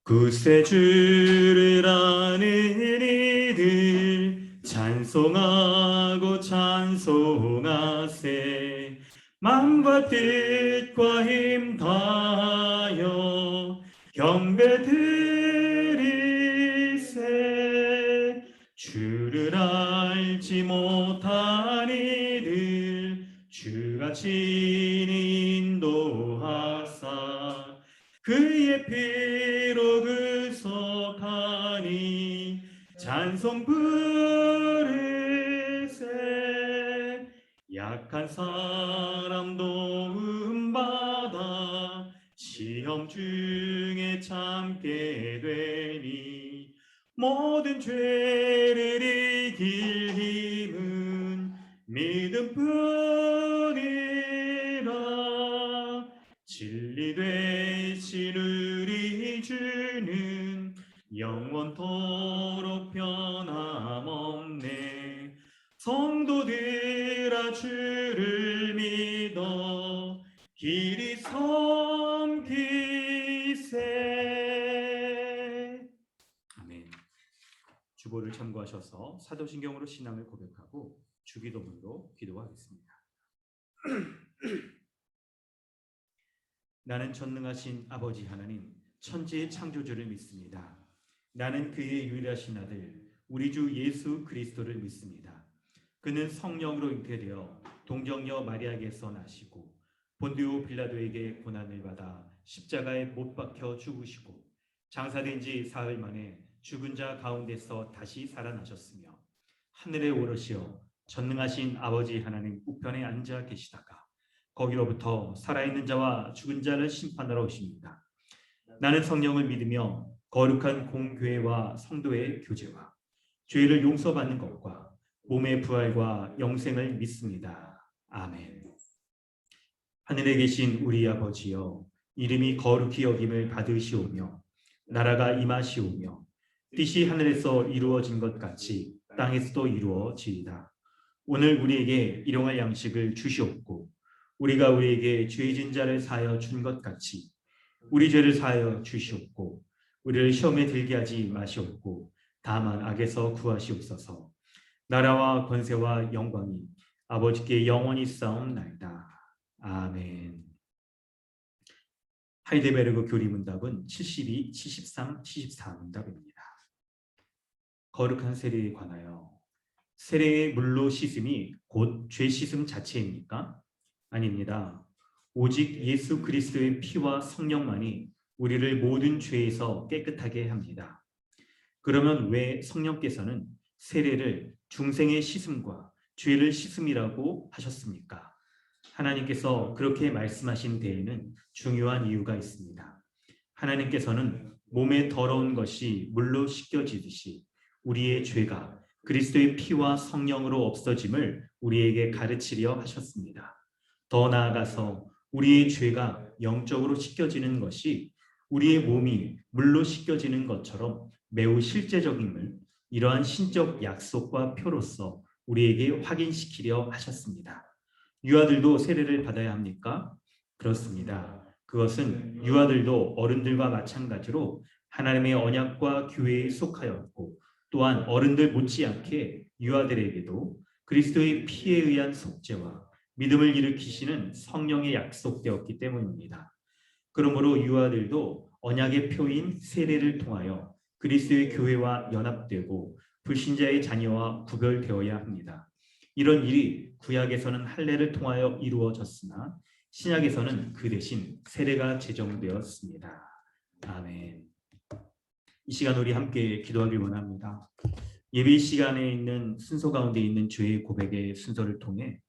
굳세 주를 아는 이들 찬송하고 찬송하세. 마음과 뜻과 힘 다하여 경배 드리세. 주를 알지 못한 이들 주가 친히 인도하사 그의 피로 구속하니 찬송 부르세. 약한 사람 도움받아 시험 중에 참게 되니 모든 죄를 이길 힘은 믿음뿐이라. 진리 되신 우리 주는 영원토록 변함없네. 성도들아 주를 믿어 길이 섬기세. 아멘. 주보를 참고하셔서 사도신경으로 신앙을 고백하고 주기도문으로 기도하겠습니다. 나는 전능하신 아버지 하나님, 천지의 창조주를 믿습니다. 나는 그의 유일하신 아들 우리 주 예수 그리스도를 믿습니다. 그는 성령으로 잉태되어 동정녀 마리아에게서 나시고 본디오 빌라도에게 고난을 받아 십자가에 못 박혀 죽으시고 장사된 지 사흘 만에 죽은 자 가운데서 다시 살아나셨으며 하늘에 오르시어 전능하신 아버지 하나님 우편에 앉아 계시다가 거기로부터 살아있는 자와 죽은 자를 심판하러 오십니다. 나는 성령을 믿으며 거룩한 공교회와 성도의 교제와 죄를 용서받는 것과 몸의 부활과 영생을 믿습니다. 아멘. 하늘에 계신 우리 아버지여, 이름이 거룩히 여김을 받으시오며 나라가 임하시오며 뜻이 하늘에서 이루어진 것 같이 땅에서도 이루어지이다. 오늘 우리에게 일용할 양식을 주시옵고 우리가 우리에게 죄진 자를 사하여 준 것 같이 우리 죄를 사하여 주시옵고 우리를 시험에 들게 하지 마시옵고 다만 악에서 구하시옵소서. 나라와 권세와 영광이 아버지께 영원히 쌓옵나이다. 아멘. 하이데베르그 교리문답은 72, 73, 74문답입니다. 거룩한 세례에 관하여 세례의 물로 씻음이 곧 죄 씻음 자체입니까? 아닙니다. 오직 예수 그리스도의 피와 성령만이 우리를 모든 죄에서 깨끗하게 합니다. 그러면 왜 성령께서는 세례를 중생의 씻음과 죄를 씻음이라고 하셨습니까? 하나님께서 그렇게 말씀하신 데에는 중요한 이유가 있습니다. 하나님께서는 몸에 더러운 것이 물로 씻겨지듯이 우리의 죄가 그리스도의 피와 성령으로 없어짐을 우리에게 가르치려 하셨습니다. 더 나아가서 우리의 죄가 영적으로 씻겨지는 것이 우리의 몸이 물로 씻겨지는 것처럼 매우 실제적임을 이러한 신적 약속과 표로서 우리에게 확인시키려 하셨습니다. 유아들도 세례를 받아야 합니까? 그렇습니다. 그것은 유아들도 어른들과 마찬가지로 하나님의 언약과 교회에 속하였고 또한 어른들 못지않게 유아들에게도 그리스도의 피에 의한 속죄와 믿음을 일으키시는 성령의 약속되었기 때문입니다. 그러므로 유아들도 언약의 표인 세례를 통하여 그리스도의 교회와 연합되고 불신자의 자녀와 구별되어야 합니다. 이런 일이 구약에서는 할례를 통하여 이루어졌으나 신약에서는 그 대신 세례가 제정되었습니다. 아멘. 이 시간 우리 함께 기도하길 원합니다. 예배 시간에 있는 순서 가운데 있는 죄의 고백의 순서를 통해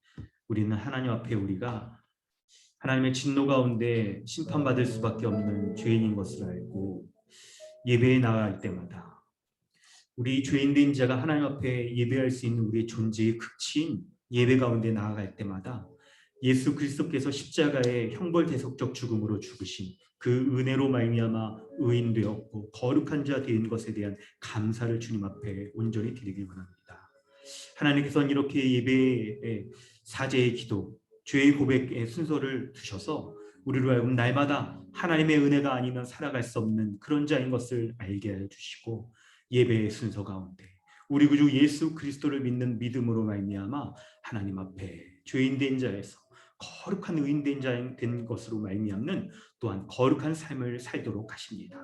우리는 하나님 앞에 우리가 하나님의 진노 가운데 심판받을 수밖에 없는 죄인인 것을 알고 예배에 나아갈 때마다 우리 죄인된 자가 하나님 앞에 예배할 수 있는 우리의 존재의 극치인 예배 가운데 나아갈 때마다 예수 그리스도께서 십자가의 형벌대속적 죽음으로 죽으신 그 은혜로 말미암아 의인 되었고 거룩한 자 된 것에 대한 감사를 주님 앞에 온전히 드리길 원합니다. 하나님께서는 이렇게 예배의 사제의 기도, 죄의 고백의 순서를 두셔서 우리로 하여금 날마다 하나님의 은혜가 아니면 살아갈 수 없는 그런 자인 것을 알게 해주시고 예배의 순서 가운데 우리 구주 예수 그리스도를 믿는 믿음으로 말미암아 하나님 앞에 죄인된 자에서 거룩한 의인된 자인 된 것으로 말미암는 또한 거룩한 삶을 살도록 하십니다.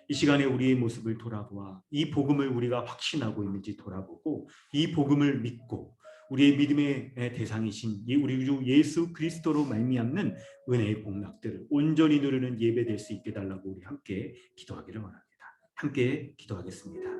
이 시간에 우리의 모습을 돌아보아 이 복음을 우리가 확신하고 있는지 돌아보고 이 복음을 믿고 우리의 믿음의 대상이신 우리 주 예수 그리스도로 말미암는 은혜의 복락들을 온전히 누리는 예배될 수 있게 달라고 우리 함께 기도하기를 원합니다. 함께 기도하겠습니다.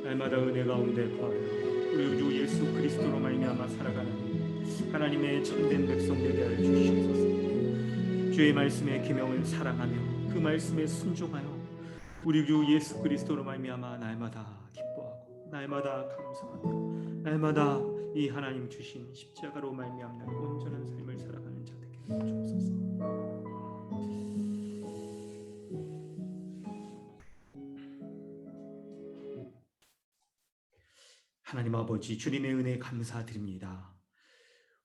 날마다 은혜 가운데 거하여 우리 주 예수 그리스도로 말미암아 살아가는 하나님의 참된 백성 되게 하여 주시옵소서. 주의 말씀의 계명을 사랑하며 그 말씀에 순종하여 우리 주 예수 그리스도로 말미암아 날마다 기뻐하고 날마다 감사하며 날마다 이 하나님 주신 십자가로 말미암는 온전한 삶을 살아가는 자 되게 하여 주옵소서. 하나님 아버지, 주님의 은혜에 감사드립니다.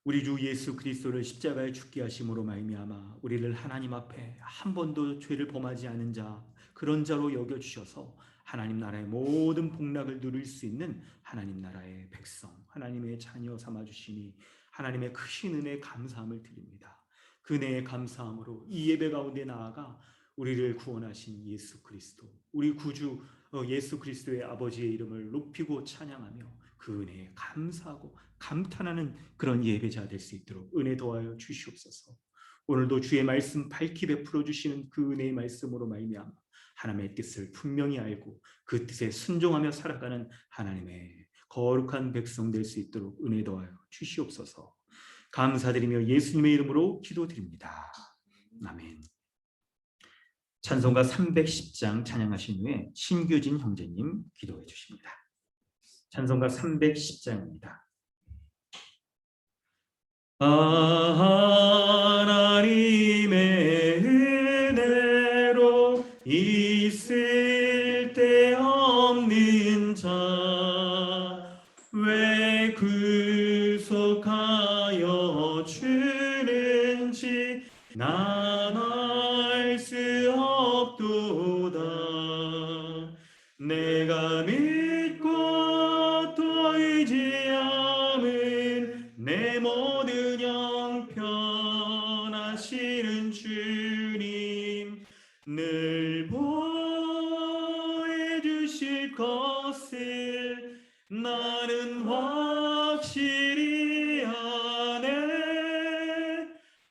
우리 주 예수 그리스도를 십자가에 죽게 하심으로 말미암아 우리를 하나님 앞에 한 번도 죄를 범하지 않은 자, 그런 자로 여겨주셔서 하나님 나라의 모든 복락을 누릴 수 있는 하나님 나라의 백성, 하나님의 자녀 삼아주시니 하나님의 크신 은혜에 감사함을 드립니다. 그 은혜에 감사함으로 이 예배 가운데 나아가 우리를 구원하신 예수 그리스도, 우리 구주 예수 그리스도의 아버지의 이름을 높이고 찬양하며 그 은혜에 감사하고 감탄하는 그런 예배자 될 수 있도록 은혜 더하여 주시옵소서. 오늘도 주의 말씀 밝히 베풀어 주시는 그 은혜의 말씀으로 말미암아 하나님의 뜻을 분명히 알고 그 뜻에 순종하며 살아가는 하나님의 거룩한 백성 될 수 있도록 은혜 더하여 주시옵소서. 감사드리며 예수님의 이름으로 기도드립니다. 아멘. 찬송가 310장 찬양하신 후에 신규진 형제님 기도해 주십니다. 찬송가 310장입니다. 하나님의 은혜로 있을 데 없는 자 왜 구속하여 주는지 난 알 수 없도다. 내가 믿고 또 의지함은 내 모든 형편하시는 주님 늘 보해 주실 것을 나는 확실히 아네.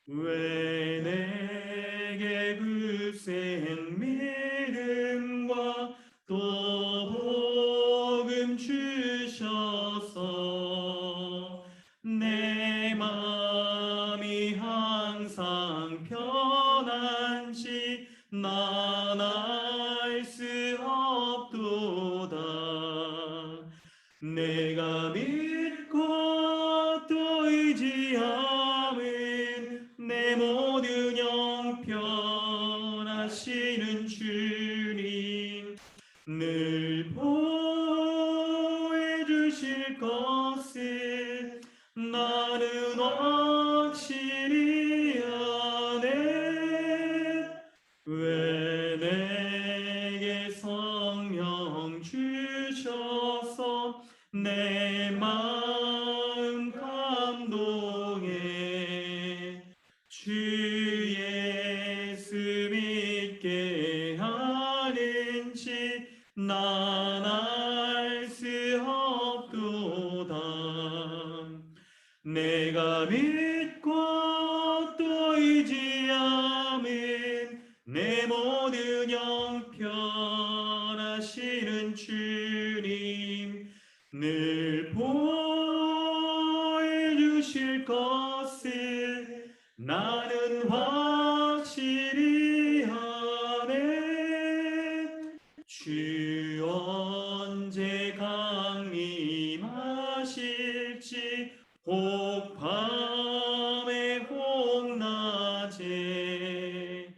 왜 내게 굳센 믿음과 또 복음 주셔서 내 마음이 항상 편한지 난 알 수 없도다. 내가 믿고 또 의지함은 내 모든 형편하시는 주님 늘 보해 주실 것을 나는 확실히 아네. 왜 내게 성령 주셔서 내 마음 감동해 주 예수 믿게 하는지 난 알 수 없도다. 내가 믿고 또 의지함은 내 모든 형편하시는 주님 늘 보여주실 것을 나는 확실히 아네. 주 언제 강림하실지 혹 밤에 혹 낮에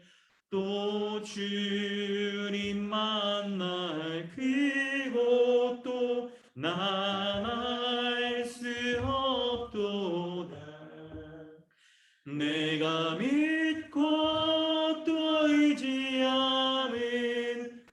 또 주님 만날 그곳도 난 알 수 없도다. 내가 믿고 또 의지함은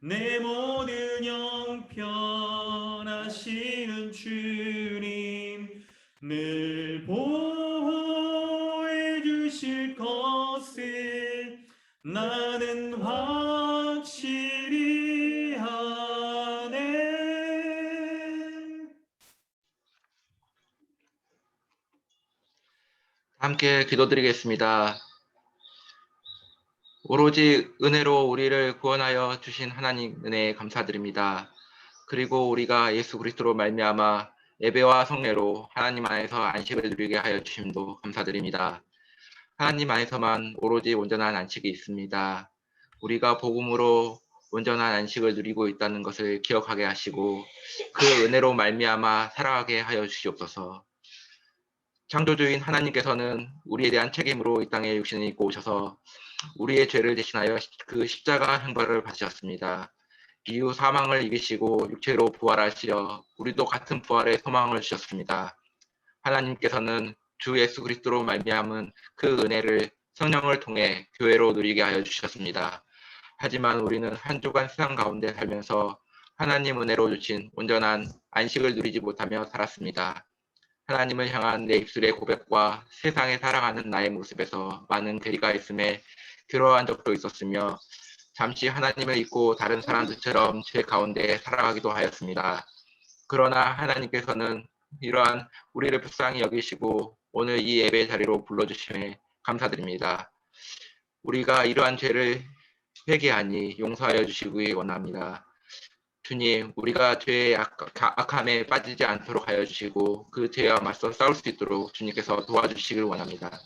내 모든 형편하시는 주님 늘 보호해 주실 것을 나는 확실히 아네. 함께 기도드리겠습니다. 오로지 은혜로 우리를 구원하여 주신 하나님 은혜에 감사드립니다. 그리고 우리가 예수 그리스도로 말미암아 예배와 성례로 하나님 안에서 안식을 누리게 하여 주심도 감사드립니다. 하나님 안에서만 오로지 온전한 안식이 있습니다. 우리가 복음으로 온전한 안식을 누리고 있다는 것을 기억하게 하시고 그 은혜로 말미암아 살아가게 하여 주시옵소서. 창조주인 하나님께서는 우리에 대한 책임으로 이 땅에 육신을 입고 오셔서 우리의 죄를 대신하여 그 십자가 형벌을 받으셨습니다. 이후 사망을 이기시고 육체로 부활하시어 우리도 같은 부활의 소망을 주셨습니다. 하나님께서는 주 예수 그리스도로 말미암은 그 은혜를 성령을 통해 교회로 누리게 하여 주셨습니다. 하지만 우리는 한 주간 세상 가운데 살면서 하나님 은혜로 주신 온전한 안식을 누리지 못하며 살았습니다. 하나님을 향한 내 입술의 고백과 세상에 살아가는 나의 모습에서 많은 괴리가 있음에 괴로워한 적도 있었으며 잠시 하나님을 잊고 다른 사람들처럼 죄 가운데 살아가기도 하였습니다. 그러나 하나님께서는 이러한 우리를 불쌍히 여기시고 오늘 이 예배 자리로 불러주심에 감사드립니다. 우리가 이러한 죄를 회개하니 용서하여 주시기 원합니다. 주님, 우리가 죄의 악함에 빠지지 않도록 하여 주시고 그 죄와 맞서 싸울 수 있도록 주님께서 도와주시길 원합니다.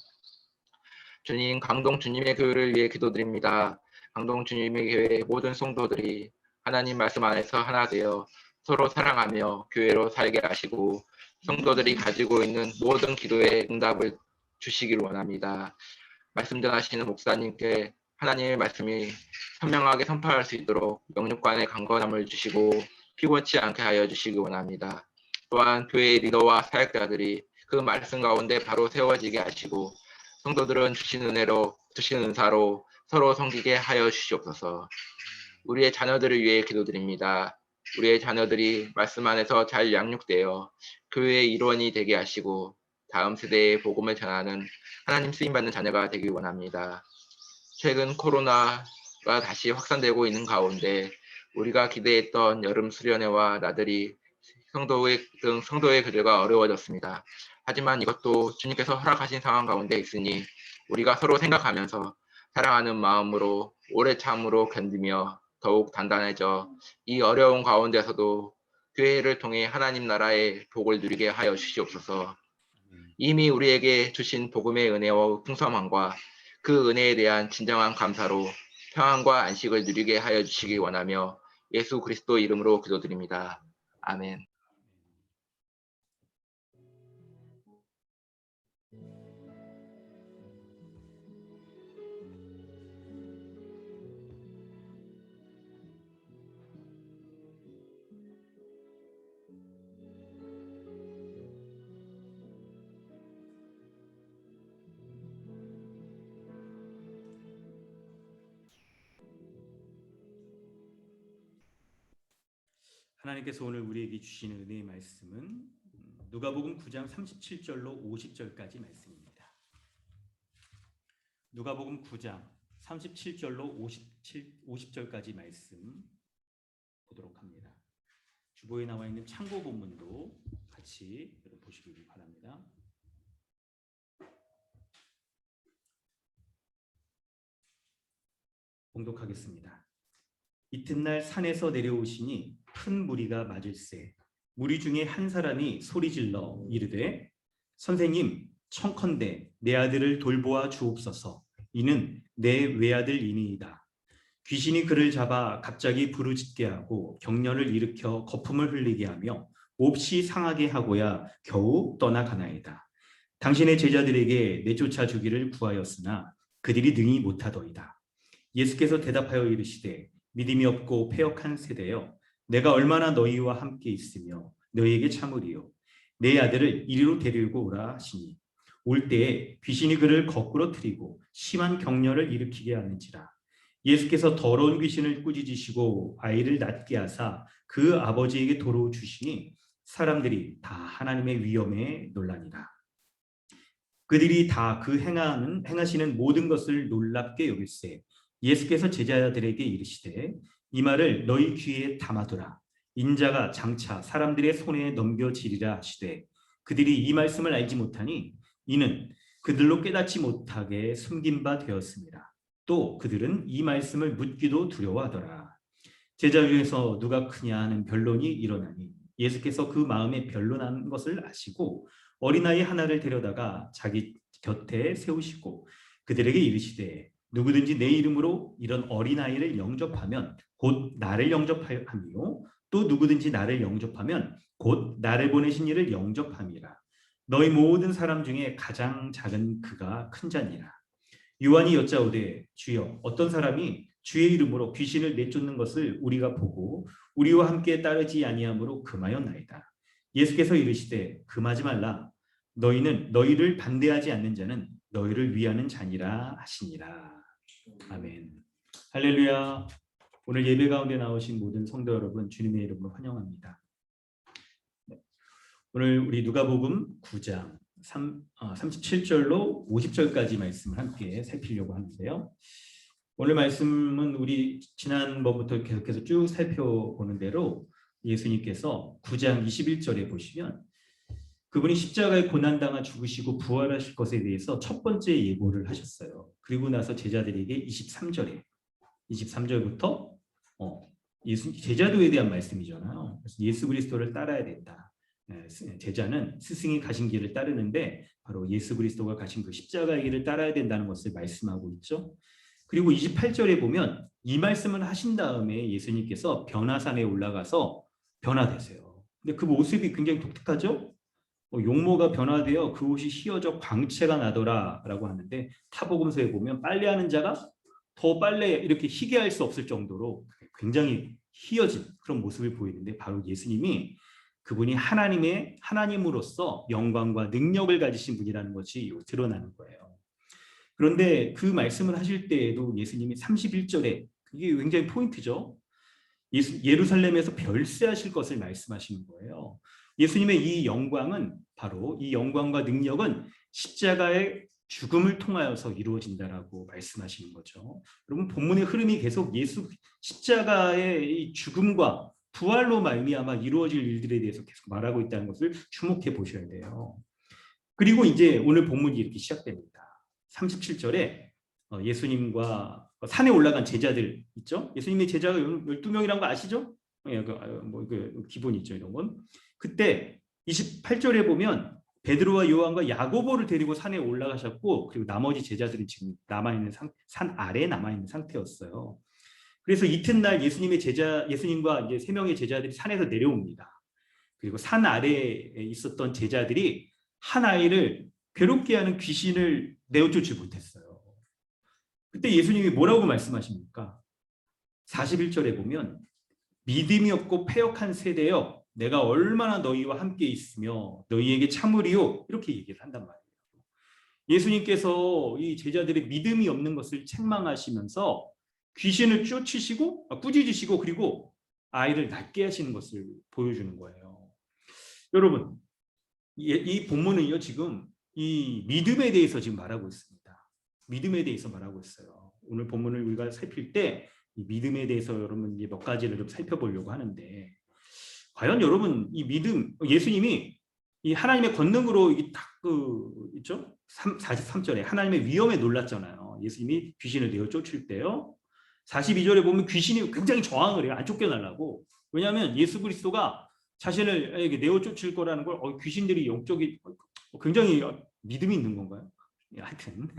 주님, 강동 주님의 교회를 위해 기도드립니다. 강동 주님의 교회 모든 성도들이 하나님 말씀 안에서 하나 되어 서로 사랑하며 교회로 살게 하시고 성도들이 가지고 있는 모든 기도의 응답을 주시길 원합니다. 말씀 전하시는 목사님께 하나님의 말씀이 선명하게 선포할 수 있도록 영육간의 강건함을 주시고 피곤치 않게 하여 주시기 원합니다. 또한 교회의 리더와 사역자들이 그 말씀 가운데 바로 세워지게 하시고 성도들은 주신 은혜로 주신 은사로 서로 섬기게 하여 주시옵소서. 우리의 자녀들을 위해 기도드립니다. 우리의 자녀들이 말씀 안에서 잘 양육되어 교회의 일원이 되게 하시고 다음 세대에 복음을 전하는 하나님 쓰임받는 자녀가 되길 원합니다. 최근 코로나가 다시 확산되고 있는 가운데 우리가 기대했던 여름 수련회와 나들이 성도의 교제가 어려워졌습니다. 하지만 이것도 주님께서 허락하신 상황 가운데 있으니 우리가 서로 생각하면서 사랑하는 마음으로 오래 참으로 견디며 더욱 단단해져 이 어려운 가운데서도 교회를 통해 하나님 나라의 복을 누리게 하여 주시옵소서. 이미 우리에게 주신 복음의 은혜와 풍성함과 그 은혜에 대한 진정한 감사로 평안과 안식을 누리게 하여 주시기 원하며 예수 그리스도 이름으로 기도드립니다. 아멘. 하나님께서 오늘 우리에게 주시는 은혜의 말씀은 누가복음 9장 37절로 50절까지 말씀입니다. 누가복음 9장 37절로 50절까지 말씀 보도록 합니다. 주보에 나와 있는 참고 본문도 같이 보시기 바랍니다. 봉독하겠습니다. 이튿날 산에서 내려오시니 큰 무리가 맞을세. 무리 중에 한 사람이 소리질러 이르되 선생님 청컨대 내 아들을 돌보아 주옵소서. 이는 내 외아들이니이다. 귀신이 그를 잡아 갑자기 부르짖게 하고 경련을 일으켜 거품을 흘리게 하며 몹시 상하게 하고야 겨우 떠나가나이다. 당신의 제자들에게 내쫓아 주기를 구하였으나 그들이 능히 못하더이다. 예수께서 대답하여 이르시되 믿음이 없고 패역한 세대여, 내가 얼마나 너희와 함께 있으며 너희에게 참으리요. 내 아들을 이리로 데리고 오라 하시니 올 때에 귀신이 그를 거꾸로 트이고 심한 경련을 일으키게 하는지라. 예수께서 더러운 귀신을 꾸짖으시고 아이를 낫게 하사 그 아버지에게 도로 주시니 사람들이 다 하나님의 위엄에 놀라니라. 그들이 다 그 행하시는 모든 것을 놀랍게 여길세 예수께서 제자들에게 이르시되 이 말을 너희 귀에 담아두라. 인자가 장차 사람들의 손에 넘겨지리라 하시되 그들이 이 말씀을 알지 못하니 이는 그들로 깨닫지 못하게 숨긴 바 되었습니다. 또 그들은 이 말씀을 묻기도 두려워하더라. 제자 중에서 누가 크냐 하는 변론이 일어나니 예수께서 그 마음에 변론한 것을 아시고 어린아이 하나를 데려다가 자기 곁에 세우시고 그들에게 이르시되 누구든지 내 이름으로 이런 어린아이를 영접하면 곧 나를 영접하며 또 누구든지 나를 영접하면 곧 나를 보내신 이를 영접함이라. 너희 모든 사람 중에 가장 작은 그가 큰 자니라. 요한이 여짜오되 주여 어떤 사람이 주의 이름으로 귀신을 내쫓는 것을 우리가 보고 우리와 함께 따르지 아니하므로 금하였나이다. 예수께서 이르시되 금하지 말라. 너희는 너희를 반대하지 않는 자는 너희를 위하는 자니라 하시니라. 아멘. 할렐루야. 오늘 예배 가운데 나오신 모든 성도 여러분 주님의 이름으로 환영합니다. 오늘 우리 누가복음 9장 37절로 50절까지 말씀을 함께 살피려고 하는데요. 오늘 말씀은 우리 지난번부터 계속해서 쭉 살펴보는 대로 예수님께서 9장 21절에 보시면 그분이 십자가에 고난당하 죽으시고 부활하실 것에 대해서 첫 번째 예고를 하셨어요. 그리고 나서 제자들에게 23절부터 제자도에 대한 말씀이잖아요. 그래서 예수 그리스도를 따라야 된다. 제자는 스승이 가신 길을 따르는데 바로 예수 그리스도가 가신 그 십자가의 길을 따라야 된다는 것을 말씀하고 있죠. 그리고 28절에 보면 이 말씀을 하신 다음에 예수님께서 변화산에 올라가서 변화되세요. 근데 그 모습이 굉장히 독특하죠. 용모가 변화되어 그 옷이 휘어져 광채가 나더라라고 하는데 타복음서에 보면 빨래하는 자가 더 빨래 이렇게 희게 할 수 없을 정도로 굉장히 휘어진 그런 모습을 보이는데 바로 예수님이 그분이 하나님으로서 영광과 능력을 가지신 분이라는 것이 드러나는 거예요. 그런데 그 말씀을 하실 때에도 예수님이 31절에 그게 굉장히 포인트죠. 예루살렘에서 별세하실 것을 말씀하시는 거예요. 예수님의 이 영광은 바로 이 영광과 능력은 십자가의 죽음을 통하여서 이루어진다라고 말씀하시는 거죠. 여러분 본문의 흐름이 계속 예수 십자가의 이 죽음과 부활로 말미암아 이루어질 일들에 대해서 계속 말하고 있다는 것을 주목해 보셔야 돼요. 그리고 이제 오늘 본문이 이렇게 시작됩니다. 37절에 예수님과 산에 올라간 제자들 있죠. 예수님의 제자가 12명이라는 거 아시죠? 기본이죠 이런 건. 그때 28절에 보면 베드로와 요한과 야고보를 데리고 산에 올라가셨고 그리고 나머지 제자들은 지금 산 아래에 남아있는 상태였어요. 그래서 이튿날 예수님과 이제 3명의 제자들이 산에서 내려옵니다. 그리고 산 아래에 있었던 제자들이 한 아이를 괴롭게 하는 귀신을 내어쫓지 못했어요. 그때 예수님이 뭐라고 말씀하십니까? 41절에 보면 믿음이 없고 패역한 세대여 내가 얼마나 너희와 함께 있으며 너희에게 참으리요 이렇게 얘기를 한단 말이에요. 예수님께서 이 제자들의 믿음이 없는 것을 책망하시면서 귀신을 쫓으시고 꾸짖으시고 그리고 아이를 낫게 하시는 것을 보여주는 거예요. 여러분 이 본문은요 지금 이 믿음에 대해서 지금 말하고 있습니다. 믿음에 대해서 말하고 있어요. 오늘 본문을 우리가 살필 때 이 믿음에 대해서 여러분 이제 몇 가지를 좀 살펴보려고 하는데 과연 여러분 이 믿음 예수님이 이 하나님의 권능으로 이게 딱 있죠? 43절에 하나님의 위엄에 놀랐잖아요. 예수님이 귀신을 내어 쫓을 때요. 42절에 보면 귀신이 굉장히 저항을 해요. 안 쫓겨나려고. 왜냐하면 예수 그리스도가 자신을 내어 쫓을 거라는 걸 귀신들이 영적이 굉장히 믿음이 있는 건가요? 하여튼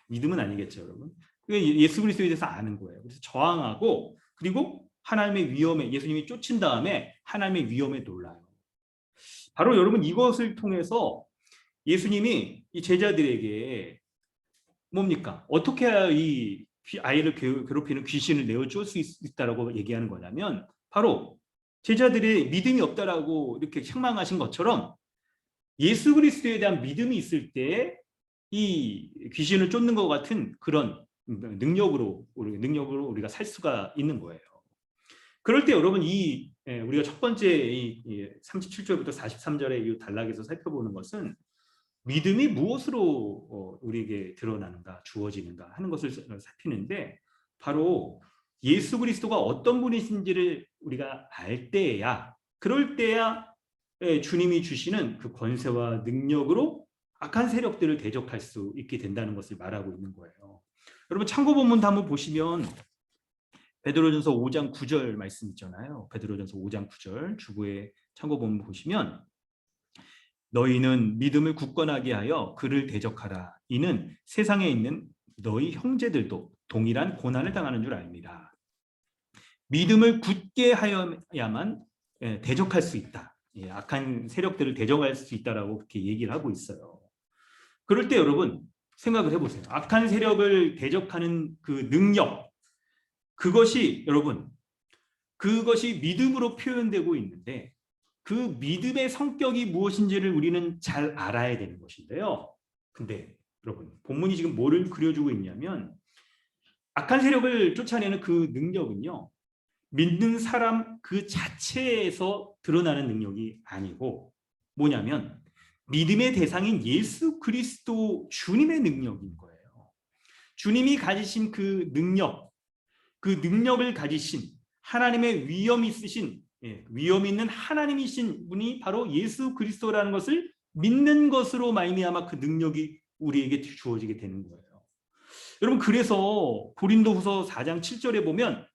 믿음은 아니겠죠, 여러분. 예수 그리스도에 대해서 아는 거예요. 그래서 저항하고 그리고 하나님의 위엄에 예수님이 쫓은 다음에 하나님의 위엄에 놀라요. 바로 여러분 이것을 통해서 예수님이 이 제자들에게 뭡니까? 어떻게 해야 이 아이를 괴롭히는 귀신을 내어줄 수 있다라고 얘기하는 거냐면 바로 제자들의 믿음이 없다라고 이렇게 책망하신 것처럼 예수 그리스도에 대한 믿음이 있을 때 이 귀신을 쫓는 것 같은 그런 능력으로 우리가 살 수가 있는 거예요. 그럴 때 여러분 우리가 첫 번째 이 37절부터 43절의 이 단락에서 살펴보는 것은 믿음이 무엇으로 우리에게 드러나는가, 주어지는가 하는 것을 살피는데 바로 예수 그리스도가 어떤 분이신지를 우리가 알 때야, 그럴 때야 주님이 주시는 그 권세와 능력으로 악한 세력들을 대적할 수 있게 된다는 것을 말하고 있는 거예요. 여러분 참고 본문도 한번 보시면 베드로전서 5장 9절 말씀 있잖아요. 베드로전서 5장 9절 주부의 참고 본문 보시면 너희는 믿음을 굳건하게 하여 그를 대적하라. 이는 세상에 있는 너희 형제들도 동일한 고난을 당하는 줄 압니다. 믿음을 굳게 하여야만 대적할 수 있다. 악한 세력들을 대적할 수 있다라고 그렇게 얘기를 하고 있어요. 그럴 때 여러분 생각을 해보세요. 악한 세력을 대적하는 그 능력, 그것이 여러분 그것이 믿음으로 표현되고 있는데 그 믿음의 성격이 무엇인지를 우리는 잘 알아야 되는 것인데요. 근데 여러분 본문이 지금 뭐를 그려주고 있냐면 악한 세력을 쫓아내는 그 능력은요, 믿는 사람 그 자체에서 드러나는 능력이 아니고 뭐냐면 믿음의 대상인 예수 그리스도 주님의 능력인 거예요. 주님이 가지신 그 능력을 가지신 하나님의 위엄이 있으신 위엄 있는 하나님이신 분이 바로 예수 그리스도라는 것을 믿는 것으로 말미암아 그 능력이 우리에게 주어지게 되는 거예요. 여러분 그래서 고린도후서 4장 7절에 보면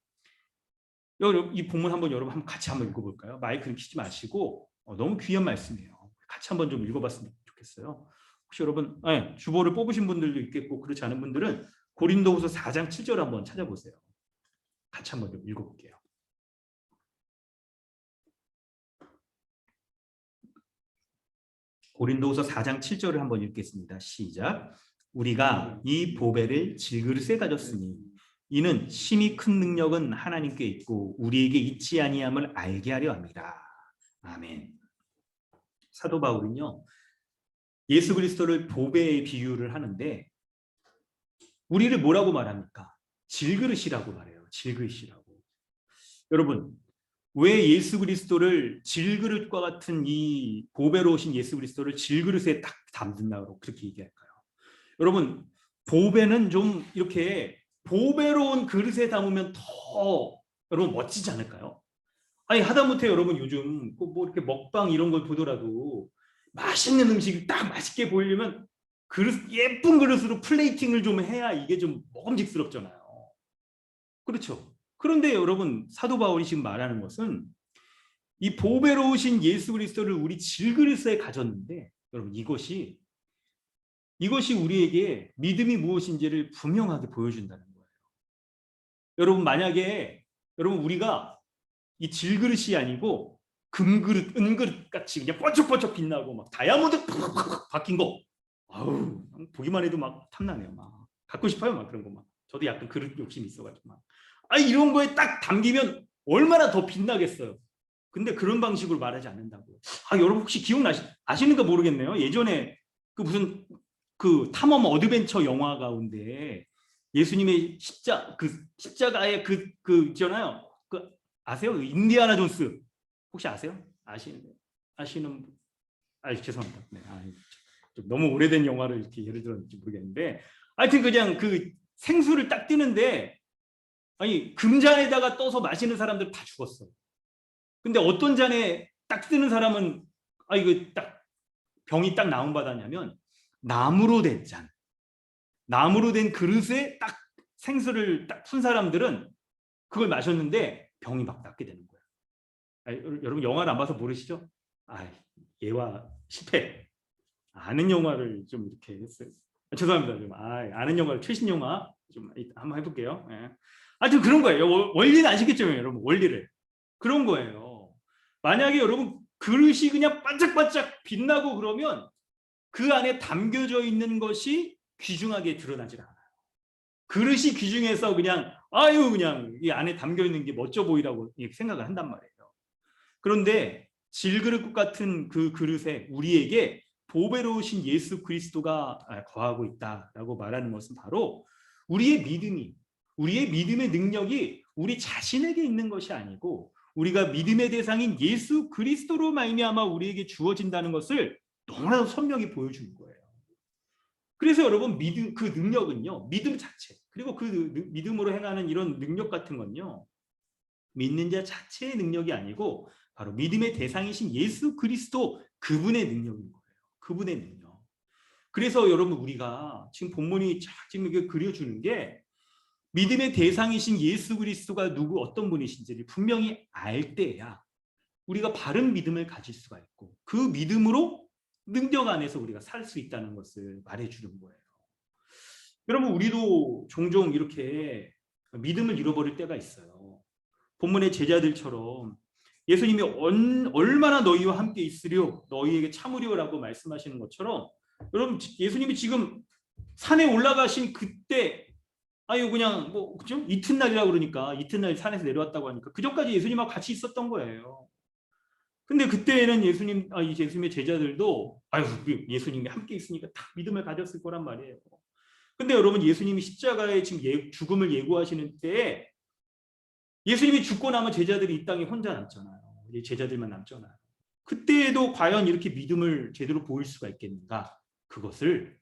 이 본문 여러분 같이 한번 읽어볼까요? 마이크를 켜지 마시고 너무 귀한 말씀이에요. 같이 한번 좀 읽어봤으면 좋겠어요. 혹시 여러분 주보를 뽑으신 분들도 있겠고 그렇지 않은 분들은 고린도후서 4장 7절 한번 찾아보세요. 같이 한번 좀 읽어볼게요. 고린도후서 4장 7절을 한번 읽겠습니다. 시작. 우리가 이 보배를 질그릇에 가졌으니 이는 심히 큰 능력은 하나님께 있고 우리에게 있지 아니함을 알게 하려 합니다. 아멘. 사도 바울은요, 예수 그리스도를 보배에 비유를 하는데 우리를 뭐라고 말합니까? 질그릇이라고 말해요. 질그릇이라고. 여러분 왜 예수 그리스도를 질그릇과 같은 이 보배로우신 예수 그리스도를 질그릇에 딱 담는다고 그렇게 얘기할까요? 여러분 보배는 좀 이렇게 보배로운 그릇에 담으면 더 여러분 멋지지 않을까요? 아니 하다못해 여러분 요즘 뭐 이렇게 먹방 이런 걸 보더라도 맛있는 음식이 딱 맛있게 보이려면 예쁜 그릇으로 플레이팅을 좀 해야 이게 좀 먹음직스럽잖아요. 그렇죠? 그런데 여러분 사도 바울이 지금 말하는 것은 이 보배로우신 예수 그리스도를 우리 질그릇에 가졌는데 여러분 이것이 우리에게 믿음이 무엇인지를 분명하게 보여준다는 거예요. 여러분 만약에 우리가 이 질그릇이 아니고 금그릇, 은그릇 같이 그냥 번쩍번쩍 빛나고 막 다이아몬드 박힌 거, 아우 보기만 해도 막 탐나네요. 막 갖고 싶어요, 막 그런 거 막. 저도 약간 그릇 욕심이 있어가지고 막. 이런 거에 딱 담기면 얼마나 더 빛나겠어요. 근데 그런 방식으로 말하지 않는다고. 여러분 혹시 아시는가 모르겠네요. 예전에 그 무슨 그 탐험 어드벤처 영화 가운데 예수님의 십자가의 그 있잖아요. 그 아세요? 인디아나 존스 혹시 아세요? 아시는 분? 죄송합니다. 네, 좀 너무 오래된 영화를 이렇게 예를 들었는지 모르겠는데 하여튼 그냥 그 생수를 딱 뜨는데 금잔에다가 떠서 마시는 사람들 다 죽었어. 근데 어떤 잔에 딱 뜨는 사람은 이거 딱 병이 딱 나온 받았냐면 나무로 된 잔, 나무로 된 그릇에 딱 생수를 딱 푼 사람들은 그걸 마셨는데 병이 막 낫게 되는 거예요. 여러분 영화를 안 봐서 모르시죠? 얘와 실패. 아는 영화를 좀 이렇게 했어요. 죄송합니다. 좀 아는 영화를 최신 영화 좀 한번 해볼게요. 예. 하여튼 그런 거예요. 원리는 아시겠죠, 여러분? 원리를 그런 거예요. 만약에 여러분 그릇이 그냥 반짝반짝 빛나고 그러면 그 안에 담겨져 있는 것이 귀중하게 드러나질 않아요. 그릇이 귀중해서 그냥 그냥 이 안에 담겨 있는 게 멋져 보이라고 생각을 한단 말이에요. 그런데 질그릇 같은 그 그릇에 우리에게 보배로우신 예수 그리스도가 거하고 있다라고 말하는 것은 바로 우리의 믿음의 능력이 우리 자신에게 있는 것이 아니고 우리가 믿음의 대상인 예수 그리스도로 말미암아 우리에게 주어진다는 것을 너무나도 선명히 보여주는 거예요. 그래서 여러분 그 능력은요, 믿음 자체, 그리고 그 믿음으로 행하는 이런 능력 같은 건요, 믿는 자 자체의 능력이 아니고 바로 믿음의 대상이신 예수 그리스도 그분의 능력인 거예요. 그분의 능력. 그래서 여러분 우리가 지금 본문이 지금 이렇게 그려주는 게 믿음의 대상이신 예수 그리스도가 어떤 분이신지를 분명히 알 때야 우리가 바른 믿음을 가질 수가 있고 그 믿음으로 능력 안에서 우리가 살 수 있다는 것을 말해주는 거예요. 여러분 우리도 종종 이렇게 믿음을 잃어버릴 때가 있어요. 본문의 제자들처럼 예수님이 얼마나 너희와 함께 있으려 너희에게 참으려라고 말씀하시는 것처럼 여러분 예수님이 지금 산에 올라가신 그때 그냥 그죠? 이튿날이라고 그러니까 이튿날 산에서 내려왔다고 하니까 그 전까지 예수님하고 같이 있었던 거예요. 근데 그때는 예수님의 제자들도 예수님이 함께 있으니까 딱 믿음을 가졌을 거란 말이에요. 근데 여러분 예수님이 십자가에 지금 죽음을 예고하시는 때에 예수님이 죽고 나면 제자들이 이 땅에 혼자 남잖아요. 제자들만 남잖아요. 그때에도 과연 이렇게 믿음을 제대로 보일 수가 있겠는가? 그것을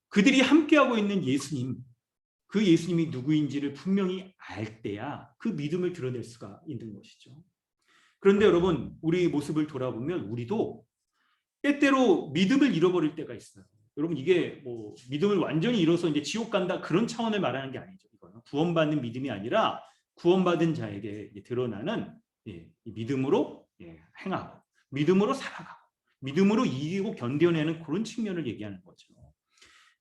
그들이 함께하고 있는 예수님, 그 예수님이 누구인지를 분명히 알 때야 그 믿음을 드러낼 수가 있는 것이죠. 그런데 여러분 우리 모습을 돌아보면 우리도 때때로 믿음을 잃어버릴 때가 있어요. 여러분 이게 믿음을 완전히 잃어서 이제 지옥 간다 그런 차원을 말하는 게 아니죠. 이거는 구원받는 믿음이 아니라 구원받은 자에게 드러나는 믿음으로 행하고 믿음으로 살아가고 믿음으로 이기고 견뎌내는 그런 측면을 얘기하는 거죠.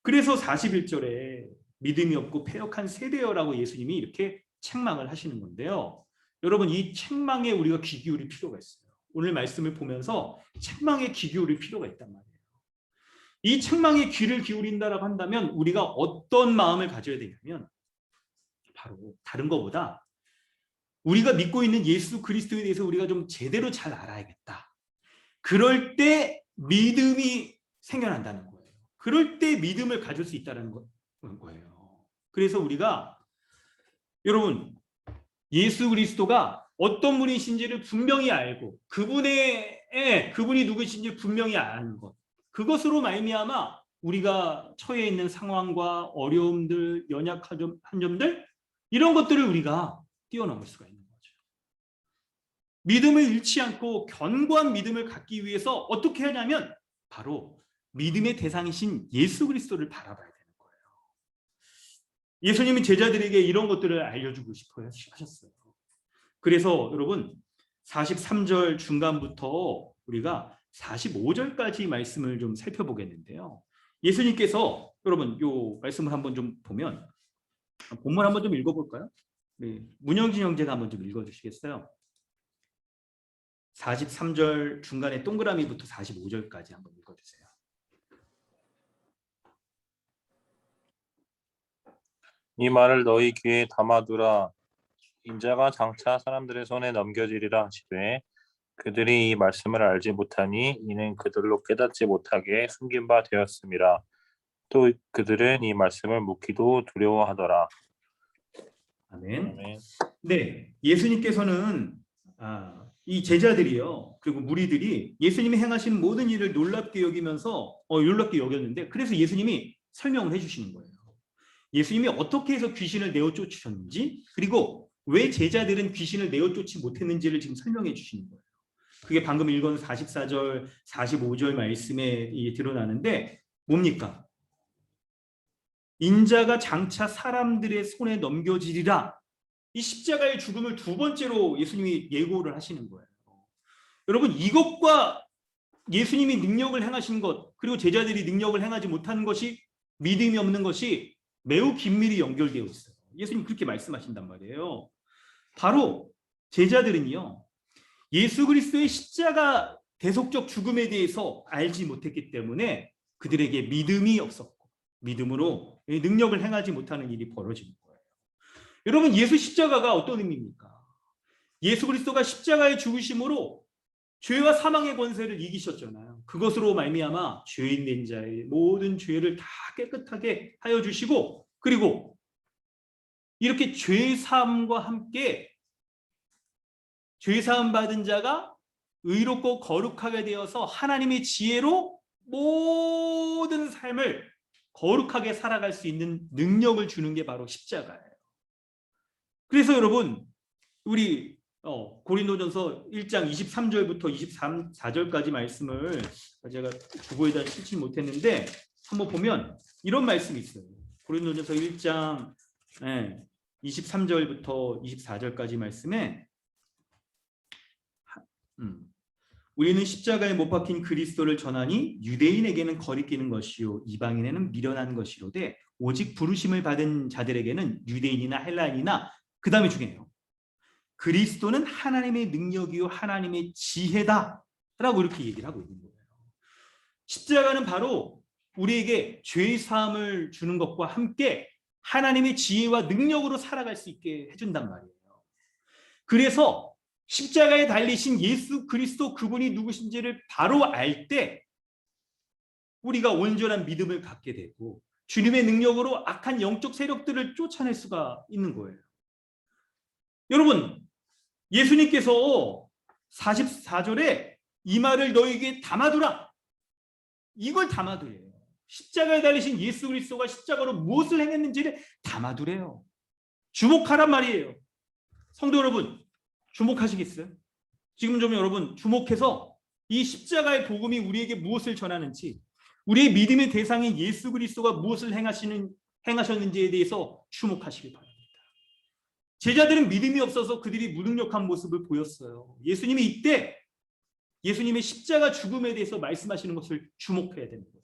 그래서 41절에 믿음이 없고 패역한 세대여라고 예수님이 이렇게 책망을 하시는 건데요. 여러분 이 책망에 우리가 귀 기울일 필요가 있어요. 오늘 말씀을 보면서 책망에 귀 기울일 필요가 있단 말이에요. 이 책망에 귀를 기울인다라고 한다면 우리가 어떤 마음을 가져야 되냐면 바로 다른 것보다 우리가 믿고 있는 예수 그리스도에 대해서 우리가 좀 제대로 잘 알아야겠다. 그럴 때 믿음이 생겨난다는 거예요. 그럴 때 믿음을 가질 수 있다는 거예요. 그래서 우리가 여러분 예수 그리스도가 어떤 분이신지를 분명히 알고 그분이 누구신지 분명히 아는 것, 그것으로 말미암아 우리가 처해 있는 상황과 어려움들, 연약한 점들 이런 것들을 우리가 뛰어넘을 수가 있는 거죠. 믿음을 잃지 않고 견고한 믿음을 갖기 위해서 어떻게 하냐면 바로 믿음의 대상이신 예수 그리스도를 바라봐야 되는 거예요. 예수님이 제자들에게 이런 것들을 알려주고 싶어 하셨어요. 그래서 여러분 43절 중간부터 우리가 45절까지 말씀을 좀 살펴보겠는데요. 예수님께서 여러분 이 말씀을 한번 좀 보면 본문 한번 좀 읽어볼까요? 네, 문영진 형제가 한번 좀 읽어주시겠어요? 43절 중간에 동그라미부터 45절까지 한번 읽어주세요. 이 말을 너희 귀에 담아두라. 인자가 장차 사람들의 손에 넘겨지리라 하시되 그들이 이 말씀을 알지 못하니 이는 그들로 깨닫지 못하게 숨긴 바 되었음이라. 또 그들은 이 말씀을 묻기도 두려워하더라. 아멘. 아멘. 네, 예수님께서는 이 제자들이요, 그리고 무리들이 예수님이 행하신 모든 일을 놀랍게 여겼는데 그래서 예수님이 설명을 해주시는 거예요. 예수님이 어떻게 해서 귀신을 내어 쫓으셨는지, 그리고 왜 제자들은 귀신을 내어 쫓지 못했는지를 지금 설명해 주시는 거예요. 그게 방금 읽은 44절, 45절 말씀에 드러나는데 뭡니까? 인자가 장차 사람들의 손에 넘겨지리라. 이 십자가의 죽음을 두 번째로 예수님이 예고를 하시는 거예요. 여러분, 이것과 예수님이 능력을 행하신 것, 그리고 제자들이 능력을 행하지 못하는 것이, 믿음이 없는 것이 매우 긴밀히 연결되어 있어요. 예수님 그렇게 말씀하신단 말이에요. 바로 제자들은요, 예수 그리스도의 십자가 대속적 죽음에 대해서 알지 못했기 때문에 그들에게 믿음이 없었고, 믿음으로 능력을 행하지 못하는 일이 벌어지는 거예요. 여러분, 예수 십자가가 어떤 의미입니까? 예수 그리스도가 십자가에 죽으심으로 죄와 사망의 권세를 이기셨잖아요. 그것으로 말미암아 죄인 된 자의 모든 죄를 다 깨끗하게 하여 주시고, 그리고 이렇게 죄 사함과 함께 죄 사함 받은 자가 의롭고 거룩하게 되어서 하나님의 지혜로 모든 삶을 거룩하게 살아갈 수 있는 능력을 주는 게 바로 십자가예요. 그래서 여러분, 우리 고린도전서 1장 23절부터 24절까지 말씀을 제가 주보에다 실지 못했는데 한번 보면 이런 말씀이 있어요. 고린도전서 1장 23절부터 24절까지 말씀에 우리는 십자가에 못 박힌 그리스도를 전하니 유대인에게는 거리끼는 것이요 이방인에게는 미련한 것이로되 오직 부르심을 받은 자들에게는 유대인이나 헬라인이나, 그 다음에 중요해요, 그리스도는 하나님의 능력이요 하나님의 지혜다 라고 이렇게 얘기를 하고 있는 거예요. 십자가는 바로 우리에게 죄 사함을 주는 것과 함께 하나님의 지혜와 능력으로 살아갈 수 있게 해준단 말이에요. 그래서 십자가에 달리신 예수 그리스도, 그분이 누구신지를 바로 알 때 우리가 온전한 믿음을 갖게 되고 주님의 능력으로 악한 영적 세력들을 쫓아낼 수가 있는 거예요. 여러분, 예수님께서 44절에 이 말을 너에게 담아두라, 이걸 담아두래요. 십자가에 달리신 예수 그리스도가 십자가로 무엇을 행했는지를 담아두래요. 주목하란 말이에요. 성도 여러분, 주목하시겠어요? 지금 좀 여러분 주목해서 이 십자가의 복음이 우리에게 무엇을 전하는지, 우리의 믿음의 대상인 예수 그리스도가 무엇을 행하셨는지에 대해서 주목하시기 바랍니다. 제자들은 믿음이 없어서 그들이 무능력한 모습을 보였어요. 예수님이 이때 예수님의 십자가 죽음에 대해서 말씀하시는 것을 주목해야 되는 거예요.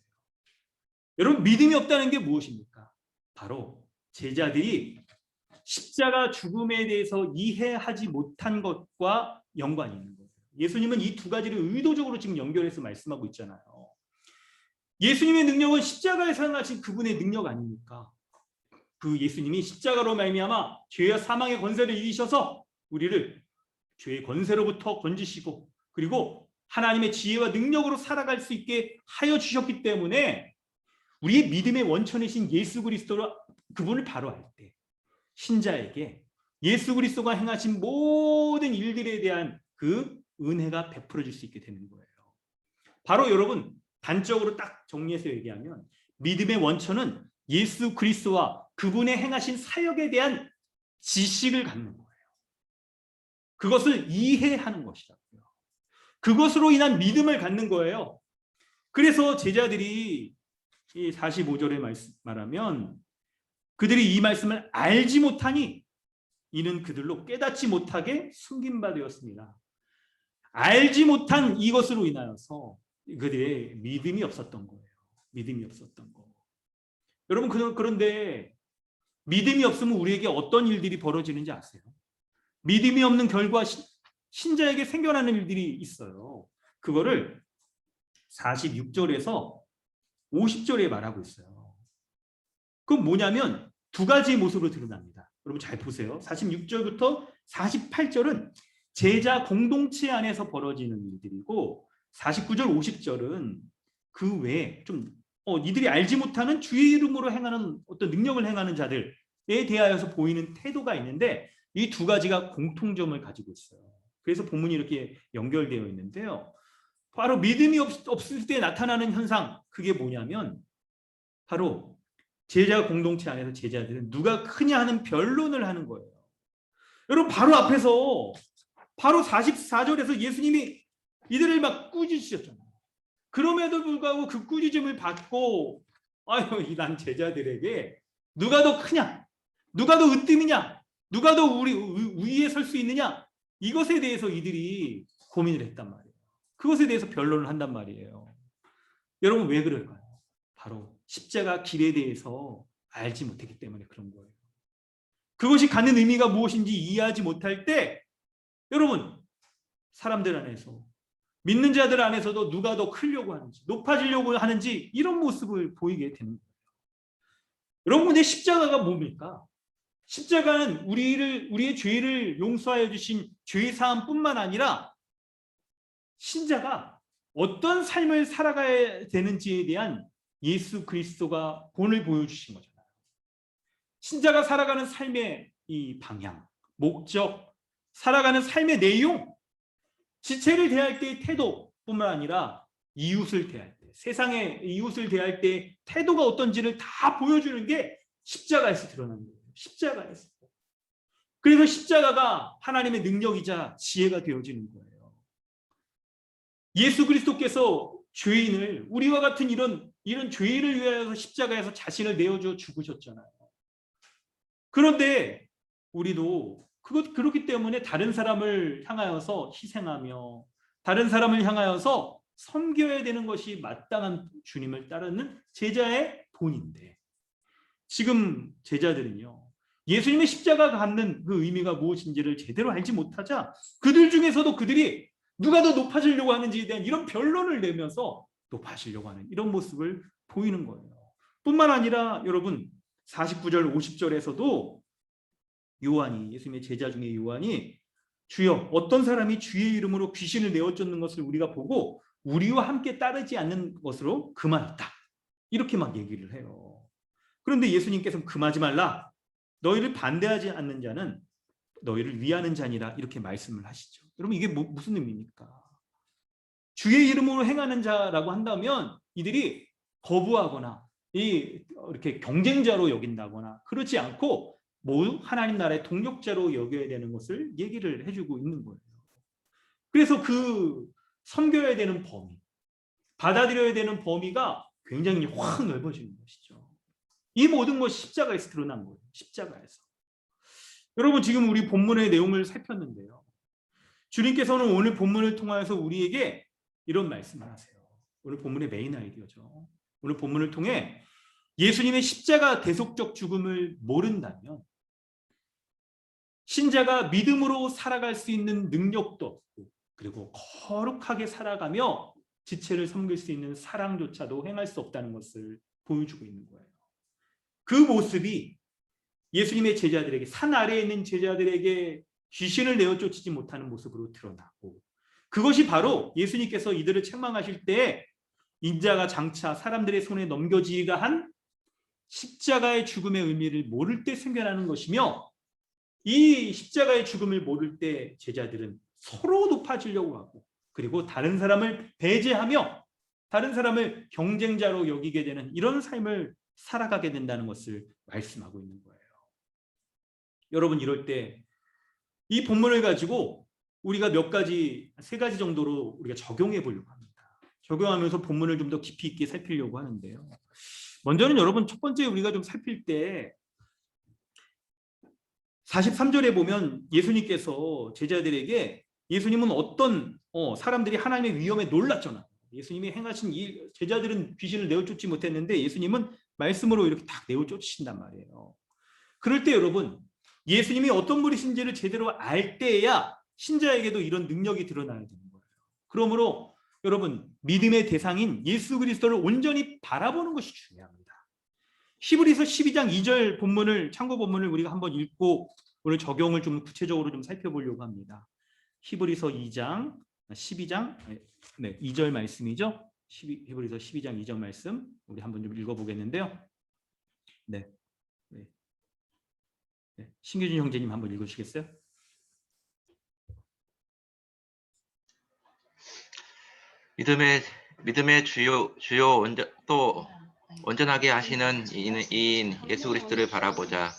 여러분, 믿음이 없다는 게 무엇입니까? 바로 제자들이 십자가 죽음에 대해서 이해하지 못한 것과 연관이 있는 거예요. 예수님은 이 두 가지를 의도적으로 지금 연결해서 말씀하고 있잖아요. 예수님의 능력은 십자가에 사용하신 그분의 능력 아닙니까? 그 예수님이 십자가로 말미암아 죄와 사망의 권세를 이기셔서 우리를 죄의 권세로부터 건지시고, 그리고 하나님의 지혜와 능력으로 살아갈 수 있게 하여 주셨기 때문에 우리의 믿음의 원천이신 예수 그리스도를, 그분을 바로 알 때 신자에게 예수 그리스도가 행하신 모든 일들에 대한 그 은혜가 베풀어질 수 있게 되는 거예요. 바로 여러분, 단적으로 딱 정리해서 얘기하면 믿음의 원천은 예수 그리스도와 그분의 행하신 사역에 대한 지식을 갖는 거예요. 그것을 이해하는 것이라고요. 그것으로 인한 믿음을 갖는 거예요. 그래서 제자들이 이 45절에 말하면 그들이 이 말씀을 알지 못하니 이는 그들로 깨닫지 못하게 숨긴 바 되었습니다. 알지 못한 이것으로 인하여서 그들의 믿음이 없었던 거예요. 믿음이 없었던 거. 여러분, 그런데 믿음이 없으면 우리에게 어떤 일들이 벌어지는지 아세요? 믿음이 없는 결과 신자에게 생겨나는 일들이 있어요. 그거를 46절에서 50절에 말하고 있어요. 그건 뭐냐면 두 가지의 모습으로 드러납니다. 여러분 잘 보세요. 46절부터 48절은 제자 공동체 안에서 벌어지는 일들이고, 49절 50절은 그 외에 좀 이들이 알지 못하는 주의 이름으로 행하는 어떤 능력을 행하는 자들에 대하여서 보이는 태도가 있는데, 이 두 가지가 공통점을 가지고 있어요. 그래서 본문이 이렇게 연결되어 있는데요. 바로 믿음이 없을 때 나타나는 현상, 그게 뭐냐면 바로 제자 공동체 안에서 제자들은 누가 크냐 하는 변론을 하는 거예요. 여러분, 바로 앞에서 바로 44절에서 예수님이 이들을 막 꾸짖으셨잖아요. 그럼에도 불구하고 그 꾸짖음을 받고, 아유, 난 제자들에게 누가 더 크냐, 누가 더 으뜸이냐, 누가 더 우리 위에 설 수 있느냐? 이것에 대해서 이들이 고민을 했단 말이에요. 그것에 대해서 변론을 한단 말이에요. 여러분 왜 그럴까요? 바로 십자가 길에 대해서 알지 못했기 때문에 그런 거예요. 그것이 갖는 의미가 무엇인지 이해하지 못할 때 여러분 사람들 안에서 믿는 자들 안에서도 누가 더 크려고 하는지 높아지려고 하는지 이런 모습을 보이게 되는 거예요. 여러분 근데 십자가가 뭡니까? 십자가는 우리의 죄를 용서하여 주신 죄 사함뿐만 아니라 신자가 어떤 삶을 살아가야 되는지에 대한 예수 그리스도가 본을 보여주신 거잖아요. 신자가 살아가는 삶의 이 방향, 목적, 살아가는 삶의 내용, 지체를 대할 때의 태도뿐만 아니라 이웃을 대할 때, 세상의 이웃을 대할 때 태도가 어떤지를 다 보여주는 게 십자가에서 드러나는 거예요. 십자가에서. 그래서 십자가가 하나님의 능력이자 지혜가 되어지는 거예요. 예수 그리스도께서 죄인을 우리와 같은 이런 죄인을 위하여 십자가에서 자신을 내어줘 죽으셨잖아요. 그런데 우리도 그렇기 때문에 다른 사람을 향하여서 희생하며 다른 사람을 향하여서 섬겨야 되는 것이 마땅한 주님을 따르는 제자의 본인데 지금 제자들은요. 예수님의 십자가가 갖는 그 의미가 무엇인지를 제대로 알지 못하자 그들 중에서도 그들이 누가 더 높아지려고 하는지에 대한 이런 변론을 내면서 높아지려고 하는 이런 모습을 보이는 거예요. 뿐만 아니라 여러분 49절 50절에서도 요한이 예수님의 제자 중에 요한이 주여 어떤 사람이 주의 이름으로 귀신을 내어쫓는 것을 우리가 보고 우리와 함께 따르지 않는 것으로 금하였다. 이렇게 막 얘기를 해요. 그런데 예수님께서는 금하지 말라. 너희를 반대하지 않는 자는 너희를 위하는 자니라 이렇게 말씀을 하시죠. 여러분 이게 무슨 의미입니까? 주의 이름으로 행하는 자라고 한다면 이들이 거부하거나 이렇게 경쟁자로 여긴다거나 그렇지 않고 모두 하나님 나라의 동력자로 여겨야 되는 것을 얘기를 해주고 있는 거예요. 그래서 그 섬겨야 되는 범위, 받아들여야 되는 범위가 굉장히 확 넓어지는 것이죠. 이 모든 것이 십자가에서 드러난 거예요. 십자가에서. 여러분 지금 우리 본문의 내용을 살폈는데요. 주님께서는 오늘 본문을 통하여서 우리에게 이런 말씀을 하세요. 오늘 본문의 메인 아이디어죠. 오늘 본문을 통해 예수님의 십자가 대속적 죽음을 모른다면 신자가 믿음으로 살아갈 수 있는 능력도 없고 그리고 거룩하게 살아가며 지체를 섬길 수 있는 사랑조차도 행할 수 없다는 것을 보여주고 있는 거예요. 그 모습이 예수님의 제자들에게 산 아래에 있는 제자들에게 귀신을 내어쫓지 못하는 모습으로 드러나고 그것이 바로 예수님께서 이들을 책망하실 때 인자가 장차 사람들의 손에 넘겨지기가 한 십자가의 죽음의 의미를 모를 때 생겨나는 것이며 이 십자가의 죽음을 모를 때 제자들은 서로 높아지려고 하고 그리고 다른 사람을 배제하며 다른 사람을 경쟁자로 여기게 되는 이런 삶을 살아가게 된다는 것을 말씀하고 있는 거예요. 여러분 이럴 때 이 본문을 가지고 우리가 세 가지 정도로 우리가 적용해 보려고 합니다. 적용하면서 본문을 좀 더 깊이 있게 살피려고 하는데요. 먼저는 여러분 첫 번째 우리가 좀 살필 때 43절에 보면 예수님께서 제자들에게 예수님은 어떤 사람들이 하나님의 위엄에 놀랐잖아요. 예수님이 행하신 일 제자들은 귀신을 내어쫓지 못했는데 예수님은 말씀으로 이렇게 딱 내어쫓으신단 말이에요. 그럴 때 여러분 예수님이 어떤 분이신지를 제대로 알 때야 신자에게도 이런 능력이 드러나야 되는 거예요. 그러므로 여러분 믿음의 대상인 예수 그리스도를 온전히 바라보는 것이 중요합니다. 히브리서 12장 2절 본문을 참고 본문을 우리가 한번 읽고 오늘 적용을 좀 구체적으로 좀 살펴보려고 합니다. 히브리서 2장 12장 2절 말씀이죠. 히브리서 12장 2절 말씀 우리 한번 좀 읽어보겠는데요. 네. 신규준 형제님 한번 읽으시겠어요? 믿음의 주요 또 온전하게 하시는 이인 예수 그리스도를 바라보자.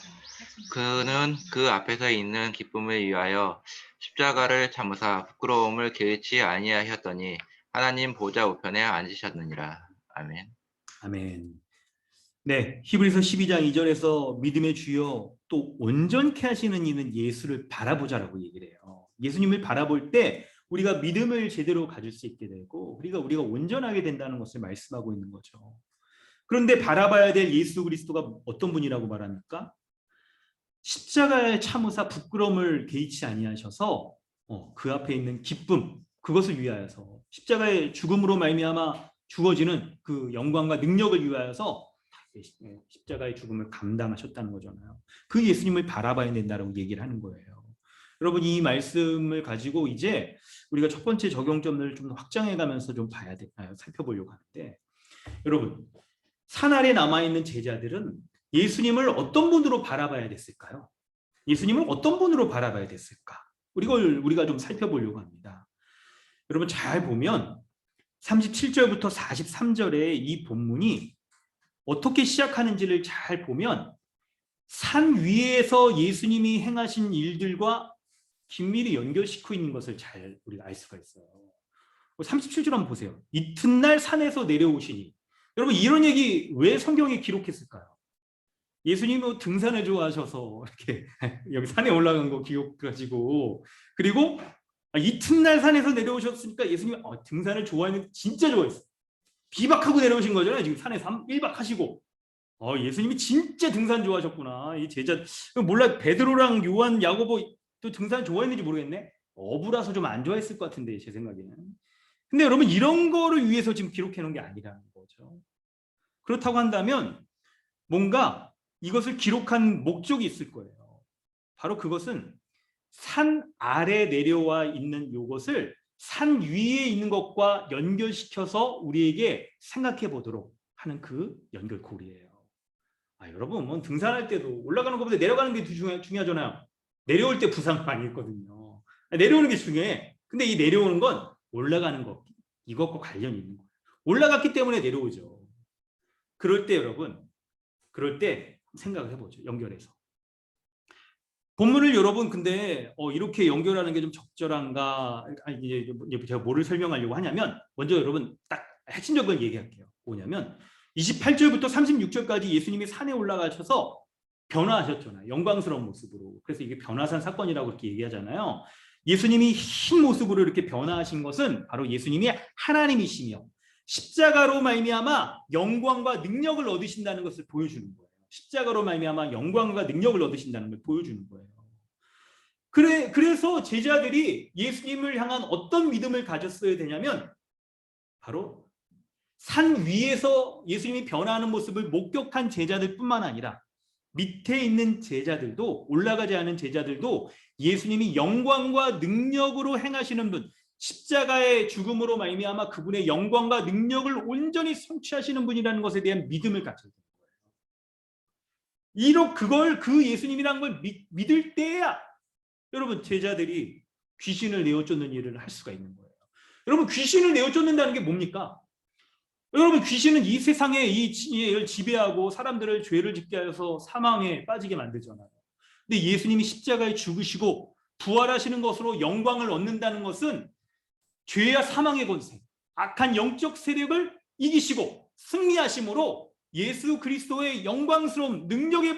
그는 그 앞에서 있는 기쁨을 위하여 십자가를 참으사 부끄러움을 개의치 아니하였더니 하나님 보좌 우편에 앉으셨느니라. 아멘. 아멘. 네, 히브리서 12장 2절에서 믿음의 주요 또 온전케 하시는 이는 예수를 바라보자라고 얘기를 해요. 예수님을 바라볼 때 우리가 믿음을 제대로 가질 수 있게 되고 우리가 온전하게 된다는 것을 말씀하고 있는 거죠. 그런데 바라봐야 될 예수 그리스도가 어떤 분이라고 말합니까? 십자가에 참으사 부끄러움을 개의치 아니하셔서 그 앞에 있는 기쁨, 그것을 위하여서 십자가의 죽음으로 말미암아 주어지는 그 영광과 능력을 위하여서 십자가의 죽음을 감당하셨다는 거잖아요. 그 예수님을 바라봐야 된다고 얘기를 하는 거예요. 여러분, 이 말씀을 가지고 이제 우리가 첫 번째 적용점을 좀 확장해 가면서 좀 살펴보려고 하는데, 여러분, 산 아래 남아있는 제자들은 예수님을 어떤 분으로 바라봐야 됐을까요? 예수님을 어떤 분으로 바라봐야 됐을까? 이걸 우리가 좀 살펴보려고 합니다. 여러분, 잘 보면 37절부터 43절의 이 본문이 어떻게 시작하는지를 잘 보면 산 위에서 예수님이 행하신 일들과 긴밀히 연결시키고 있는 것을 잘 우리가 알 수가 있어요. 37절 한번 보세요. 이튿날 산에서 내려오시니. 여러분, 이런 얘기 왜 성경에 기록했을까요? 예수님은 등산을 좋아하셔서 이렇게 여기 산에 올라간 거 기억가지고, 그리고 이튿날 산에서 내려오셨으니까 예수님이 등산을 좋아하는, 진짜 좋아했어요. 비박하고 내려오신 거잖아요. 지금 산에 1박 하시고. 예수님이 진짜 등산 좋아하셨구나. 이 제자, 몰라, 베드로랑 요한, 야고보 또 등산 좋아했는지 모르겠네. 어부라서 좀 안 좋아했을 것 같은데, 제 생각에는. 근데 여러분, 이런 거를 위해서 지금 기록해 놓은 게 아니라는 거죠. 그렇다고 한다면 뭔가 이것을 기록한 목적이 있을 거예요. 바로 그것은 산 아래 내려와 있는 이것을 산 위에 있는 것과 연결시켜서 우리에게 생각해 보도록 하는 그 연결고리예요. 여러분, 뭐 등산할 때도 올라가는 것보다 내려가는 게 중요하잖아요. 내려올 때 부상 많이 했거든요. 내려오는 게 중요해. 근데 이 내려오는 건 올라가는 것, 이것과 관련이 있는 거예요. 올라갔기 때문에 내려오죠. 그럴 때 여러분, 생각을 해보죠. 연결해서. 본문을 여러분, 근데 이렇게 연결하는 게 좀 적절한가? 이제 제가 뭐를 설명하려고 하냐면, 먼저 여러분 딱 핵심적인 얘기할게요. 뭐냐면 28절부터 36절까지 예수님이 산에 올라가셔서 변화하셨잖아요. 영광스러운 모습으로. 그래서 이게 변화산 사건이라고 이렇게 얘기하잖아요. 예수님이 흰 모습으로 이렇게 변화하신 것은 바로 예수님이 하나님이시며 십자가로 말미암아 영광과 능력을 얻으신다는 것을 보여주는 거예요. 십자가로 말미암아 영광과 능력을 얻으신다는 걸 보여주는 거예요. 그래서 제자들이 예수님을 향한 어떤 믿음을 가졌어야 되냐면, 바로 산 위에서 예수님이 변화하는 모습을 목격한 제자들뿐만 아니라 밑에 있는 제자들도, 올라가지 않은 제자들도 예수님이 영광과 능력으로 행하시는 분, 십자가의 죽음으로 말미암아 그분의 영광과 능력을 온전히 성취하시는 분이라는 것에 대한 믿음을 가져야 돼요. 그 예수님이라는 걸 믿을 때야 여러분, 제자들이 귀신을 내어쫓는 일을 할 수가 있는 거예요. 여러분, 귀신을 내어쫓는다는 게 뭡니까? 여러분, 귀신은 이 세상에 이 지배하고 사람들을 죄를 짓게 하여서 사망에 빠지게 만들잖아요. 근데 예수님이 십자가에 죽으시고 부활하시는 것으로 영광을 얻는다는 것은 죄와 사망의 권세, 악한 영적 세력을 이기시고 승리하심으로 예수 그리스도의 영광스러운 능력의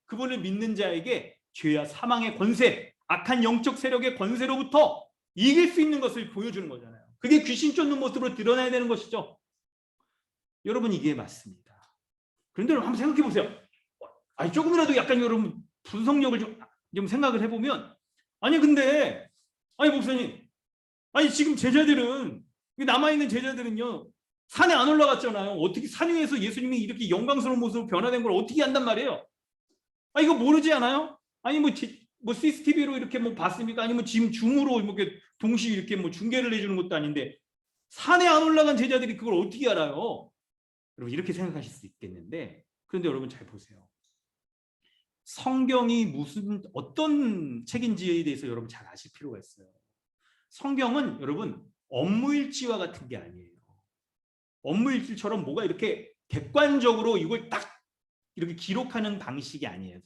그분을 믿는 자에게 죄와 사망의 권세, 악한 영적 세력의 권세로부터 이길 수 있는 것을 보여주는 거잖아요. 그게 귀신 쫓는 모습으로 드러나야 되는 것이죠. 여러분, 이게 맞습니다. 그런데 여러분, 한번 생각해 보세요. 조금이라도 약간 여러분 분석력을 좀 생각을 해보면, 근데 목사님, 지금 제자들은, 남아있는 제자들은요 산에 안 올라갔잖아요. 어떻게 산 위에서 예수님이 이렇게 영광스러운 모습으로 변화된 걸 어떻게 한단 말이에요? 이거 모르지 않아요? 뭐 CCTV로 이렇게 뭐 봤습니까? 아니면 지금 줌으로 이렇게 동시에 이렇게 뭐 중계를 해주는 것도 아닌데 산에 안 올라간 제자들이 그걸 어떻게 알아요? 여러분, 이렇게 생각하실 수 있겠는데, 그런데 여러분 잘 보세요. 성경이 어떤 책인지에 대해서 여러분 잘 아실 필요가 있어요. 성경은 여러분 업무일지와 같은 게 아니에요. 업무일지처럼 뭐가 이렇게 객관적으로 이걸 딱 이렇게 기록하는 방식이 아니에요.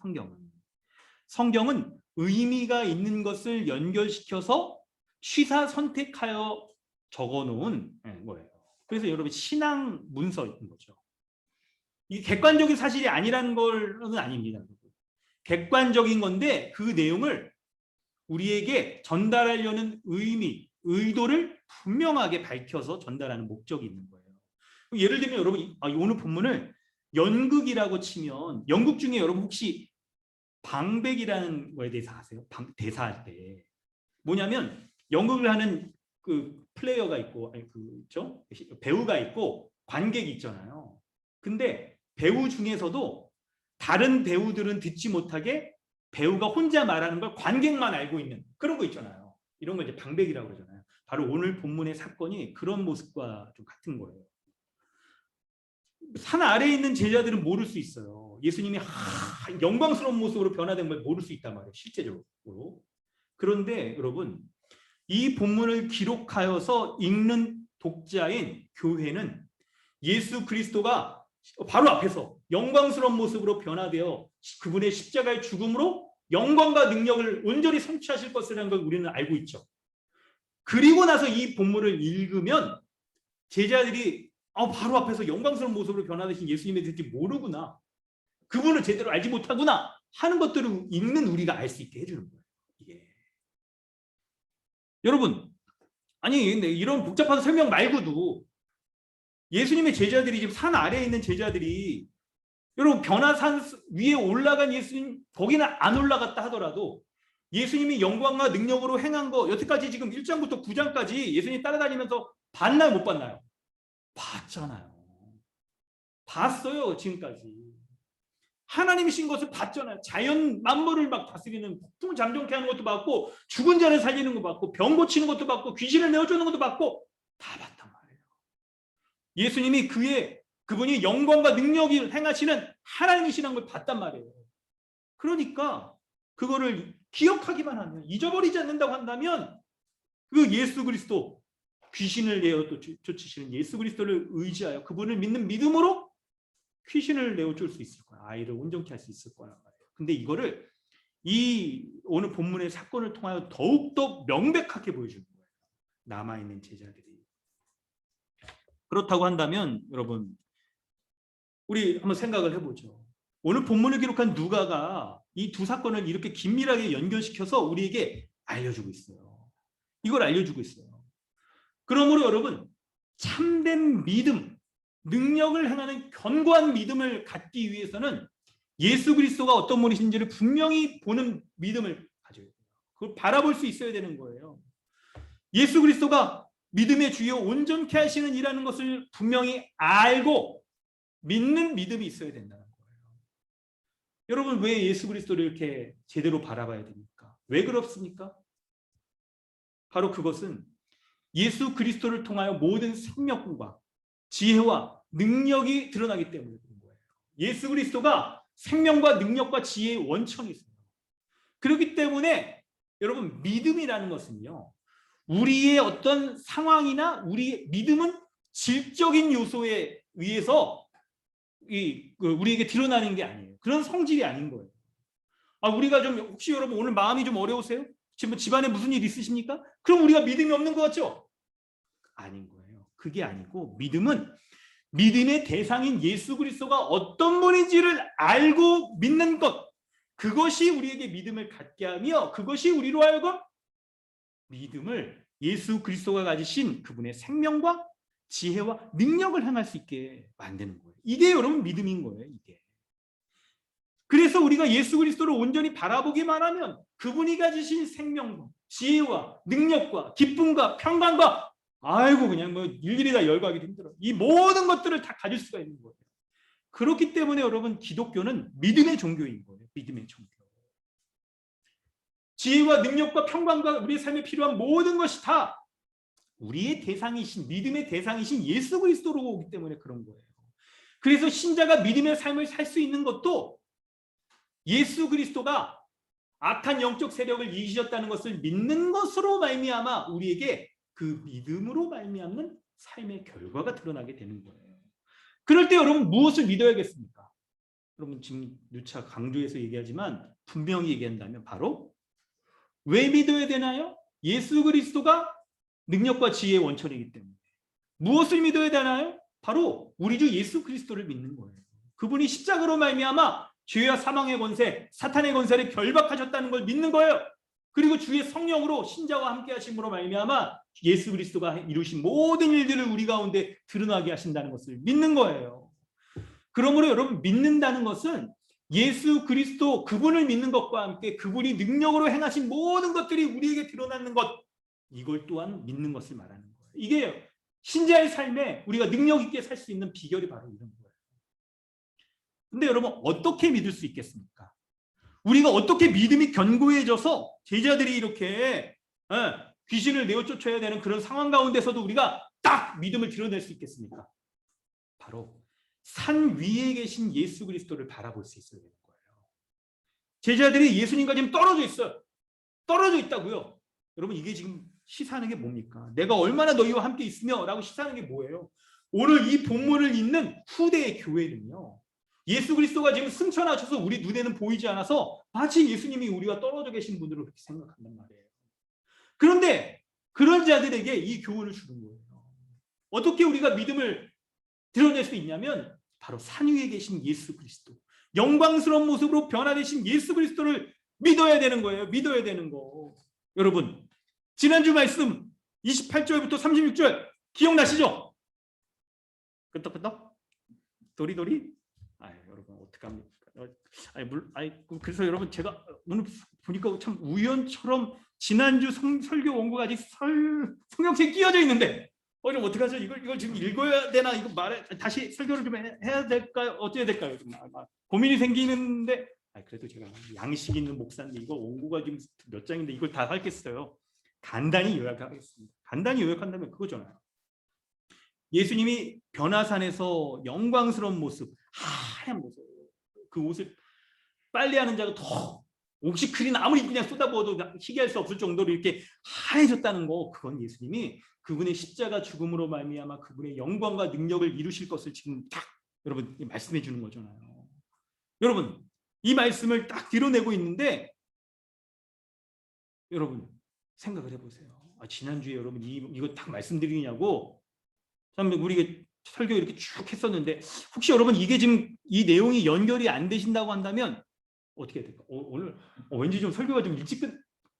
성경은 의미가 있는 것을 연결시켜서 취사 선택하여 적어놓은 거예요. 그래서 여러분 신앙 문서인 거죠. 이게 객관적인 사실이 아니라는 건 아닙니다. 객관적인 건데 그 내용을 우리에게 전달하려는 의도를 분명하게 밝혀서 전달하는 목적이 있는 거예요. 예를 들면 여러분 오늘 본문을 연극이라고 치면 연극 중에 여러분 혹시 방백이라는 거에 대해서 아세요? 대사할 때 뭐냐면 연극을 하는 그 플레이어가 있고 그죠? 배우가 있고 관객이 있잖아요. 근데 배우 중에서도 다른 배우들은 듣지 못하게 배우가 혼자 말하는 걸 관객만 알고 있는 그런 거 있잖아요. 이런 걸 이제 방백이라고 그러잖아요. 바로 오늘 본문의 사건이 그런 모습과 좀 같은 거예요. 산 아래에 있는 제자들은 모를 수 있어요. 예수님이 영광스러운 모습으로 변화된 걸 모를 수 있단 말이에요. 실제적으로. 그런데 여러분 이 본문을 기록하여서 읽는 독자인 교회는 예수 그리스도가 바로 앞에서 영광스러운 모습으로 변화되어 그분의 십자가의 죽음으로 영광과 능력을 온전히 성취하실 것이라는 걸 우리는 알고 있죠. 그리고 나서 이 본문을 읽으면 제자들이 바로 앞에서 영광스러운 모습으로 변화되신 예수님에 대해서 모르구나. 그분을 제대로 알지 못하구나 하는 것들을 읽는 우리가 알 수 있게 해주는 거예요. 이게. 여러분 아니 근데 이런 복잡한 설명 말고도 예수님의 제자들이 지금 산 아래에 있는 제자들이 여러분 변화산 위에 올라간 예수님 거기는 안 올라갔다 하더라도 예수님이 영광과 능력으로 행한 거 여태까지 지금 1장부터 9장까지 예수님 따라다니면서 봤나요 못 봤나요? 봤잖아요. 봤어요. 지금까지. 하나님이신 것을 봤잖아요. 자연 만물을 막 다스리는 폭풍을 잠정케 하는 것도 봤고 죽은 자를 살리는 것도 봤고 병 고치는 것도 봤고 귀신을 내어주는 것도 봤고 다 봤단 말이에요. 예수님이 그분이 영광과 능력을 행하시는 하나님이시라는 걸 봤단 말이에요. 그러니까 그거를 기억하기만 하면 잊어버리지 않는다고 한다면 그 예수 그리스도 귀신을 내어 쫓으시는 예수 그리스도를 의지하여 그분을 믿는 믿음으로 귀신을 내어줄 수 있을 거야. 아이를 온전케 할 수 있을 거란 말이에요. 근데 이거를 이 오늘 본문의 사건을 통하여 더욱더 명백하게 보여주는 거예요. 남아있는 제자들이. 그렇다고 한다면 여러분 우리 한번 생각을 해보죠. 오늘 본문을 기록한 누가가 이 두 사건을 이렇게 긴밀하게 연결시켜서 우리에게 알려주고 있어요. 이걸 알려주고 있어요. 그러므로 여러분 참된 믿음, 능력을 행하는 견고한 믿음을 갖기 위해서는 예수 그리스도가 어떤 분이신지를 분명히 보는 믿음을 가져야 돼요. 그걸 바라볼 수 있어야 되는 거예요. 예수 그리스도가 믿음의 주요 온전케 하시는 이라는 것을 분명히 알고 믿는 믿음이 있어야 된다는 거예요. 여러분 왜 예수 그리스도를 이렇게 제대로 바라봐야 됩니까? 왜 그렇습니까? 바로 그것은 예수 그리스도를 통하여 모든 생명과 지혜와 능력이 드러나기 때문에 그런 거예요. 예수 그리스도가 생명과 능력과 지혜의 원천이세요. 그렇기 때문에 여러분 믿음이라는 것은요. 우리의 어떤 상황이나 우리의 믿음은 질적인 요소에 의해서 우리에게 드러나는 게 아니에요. 그런 성질이 아닌 거예요. 우리가 좀 혹시 여러분 오늘 마음이 좀 어려우세요? 지금 집안에 무슨 일 있으십니까? 그럼 우리가 믿음이 없는 것 같죠? 아닌 거예요. 그게 아니고 믿음은 믿음의 대상인 예수 그리스도가 어떤 분인지를 알고 믿는 것, 그것이 우리에게 믿음을 갖게 하며 그것이 우리로 하여금 믿음을 예수 그리스도가 가지신 그분의 생명과 지혜와 능력을 행할 수 있게 만드는 거예요. 이게 여러분 믿음인 거예요. 이게. 그래서 우리가 예수 그리스도를 온전히 바라보기만 하면 그분이 가지신 생명과 지혜와 능력과 기쁨과 평강과 그냥 일일이 다 열거하기도 힘들어. 이 모든 것들을 다 가질 수가 있는 거예요. 그렇기 때문에 여러분 기독교는 믿음의 종교인 거예요. 믿음의 종교. 지혜와 능력과 평강과 우리의 삶에 필요한 모든 것이 다 우리의 대상이신 믿음의 대상이신 예수 그리스도로 오기 때문에 그런 거예요. 그래서 신자가 믿음의 삶을 살 수 있는 것도 예수 그리스도가 악한 영적 세력을 이기셨다는 것을 믿는 것으로 말미암아 우리에게 그 믿음으로 말미암는 삶의 결과가 드러나게 되는 거예요. 그럴 때 여러분 무엇을 믿어야겠습니까? 여러분 지금 누차 강조해서 얘기하지만 분명히 얘기한다면 바로 왜 믿어야 되나요? 예수 그리스도가 능력과 지혜의 원천이기 때문에. 무엇을 믿어야 되나요? 바로 우리 주 예수 그리스도를 믿는 거예요. 그분이 십자가로 말미암아 죄와 사망의 권세, 사탄의 권세를 결박하셨다는 걸 믿는 거예요. 그리고 주의 성령으로 신자와 함께 하심으로 말미암아 예수 그리스도가 이루신 모든 일들을 우리 가운데 드러나게 하신다는 것을 믿는 거예요. 그러므로 여러분, 믿는다는 것은 예수 그리스도 그분을 믿는 것과 함께 그분이 능력으로 행하신 모든 것들이 우리에게 드러나는 것, 이걸 또한 믿는 것을 말하는 거예요. 이게 신자의 삶에 우리가 능력 있게 살 수 있는 비결이 바로 이런 거예요. 근데 여러분, 어떻게 믿을 수 있겠습니까? 우리가 어떻게 믿음이 견고해져서 제자들이 이렇게 귀신을 내어 쫓아야 되는 그런 상황 가운데서도 우리가 딱 믿음을 드러낼 수 있겠습니까? 바로 산 위에 계신 예수 그리스도를 바라볼 수 있어야 되는 거예요. 제자들이 예수님과 지금 떨어져 있어요. 떨어져 있다고요. 여러분, 이게 지금 시사하는 게 뭡니까? 내가 얼마나 너희와 함께 있으며 라고 시사하는 게 뭐예요? 오늘 이 본문을 읽는 후대의 교회는요, 예수 그리스도가 지금 승천하셔서 우리 눈에는 보이지 않아서 마치 예수님이 우리와 떨어져 계신 분으로 그렇게 생각한단 말이에요. 그런데 그런 자들에게 이 교훈을 주는 거예요. 어떻게 우리가 믿음을 드러낼 수 있냐면 바로 산 위에 계신 예수 그리스도, 영광스러운 모습으로 변화되신 예수 그리스도를 믿어야 되는 거예요. 믿어야 되는 거. 여러분, 지난주 말씀 28절부터 36절 기억나시죠? 끄떡끄떡? 도리도리? 여러분, 어떡합니까? 그래서 여러분, 제가 오늘 보니까 참 우연처럼 지난주 설교 원고가 아직 성경책에 끼어져 있는데 그럼 어떡하죠? 이걸 지금 읽어야 되나? 이거 다시 설교를 좀 해야 될까요? 어떻게 될까요? 좀 고민이 생기는데 그래도 제가 양식 있는 목사인데 이거 원고가 지금 몇 장인데 이걸 다 하겠어요? 간단히 요약하겠습니다. 간단히 요약한다면 그거잖아요. 예수님이 변화산에서 영광스러운 모습, 하얀 모습, 그 옷을 빨래하는 자가 더 옥시크린 아무리 그냥 쏟아부어도 희귀할 수 없을 정도로 이렇게 하얘졌다는 거, 그건 예수님이 그분의 십자가 죽음으로 말미암아 그분의 영광과 능력을 이루실 것을 지금 딱 여러분 말씀해 주는 거잖아요. 여러분, 이 말씀을 딱 드러내고 있는데 여러분 생각을 해보세요. 지난주에 여러분 이거 딱 말씀드리냐고 참 우리 설교 이렇게 쭉 했었는데 혹시 여러분 이게 지금 이 내용이 연결이 안 되신다고 한다면 어떻게 해야 될까? 오늘 왠지 좀 설교가 좀 일찍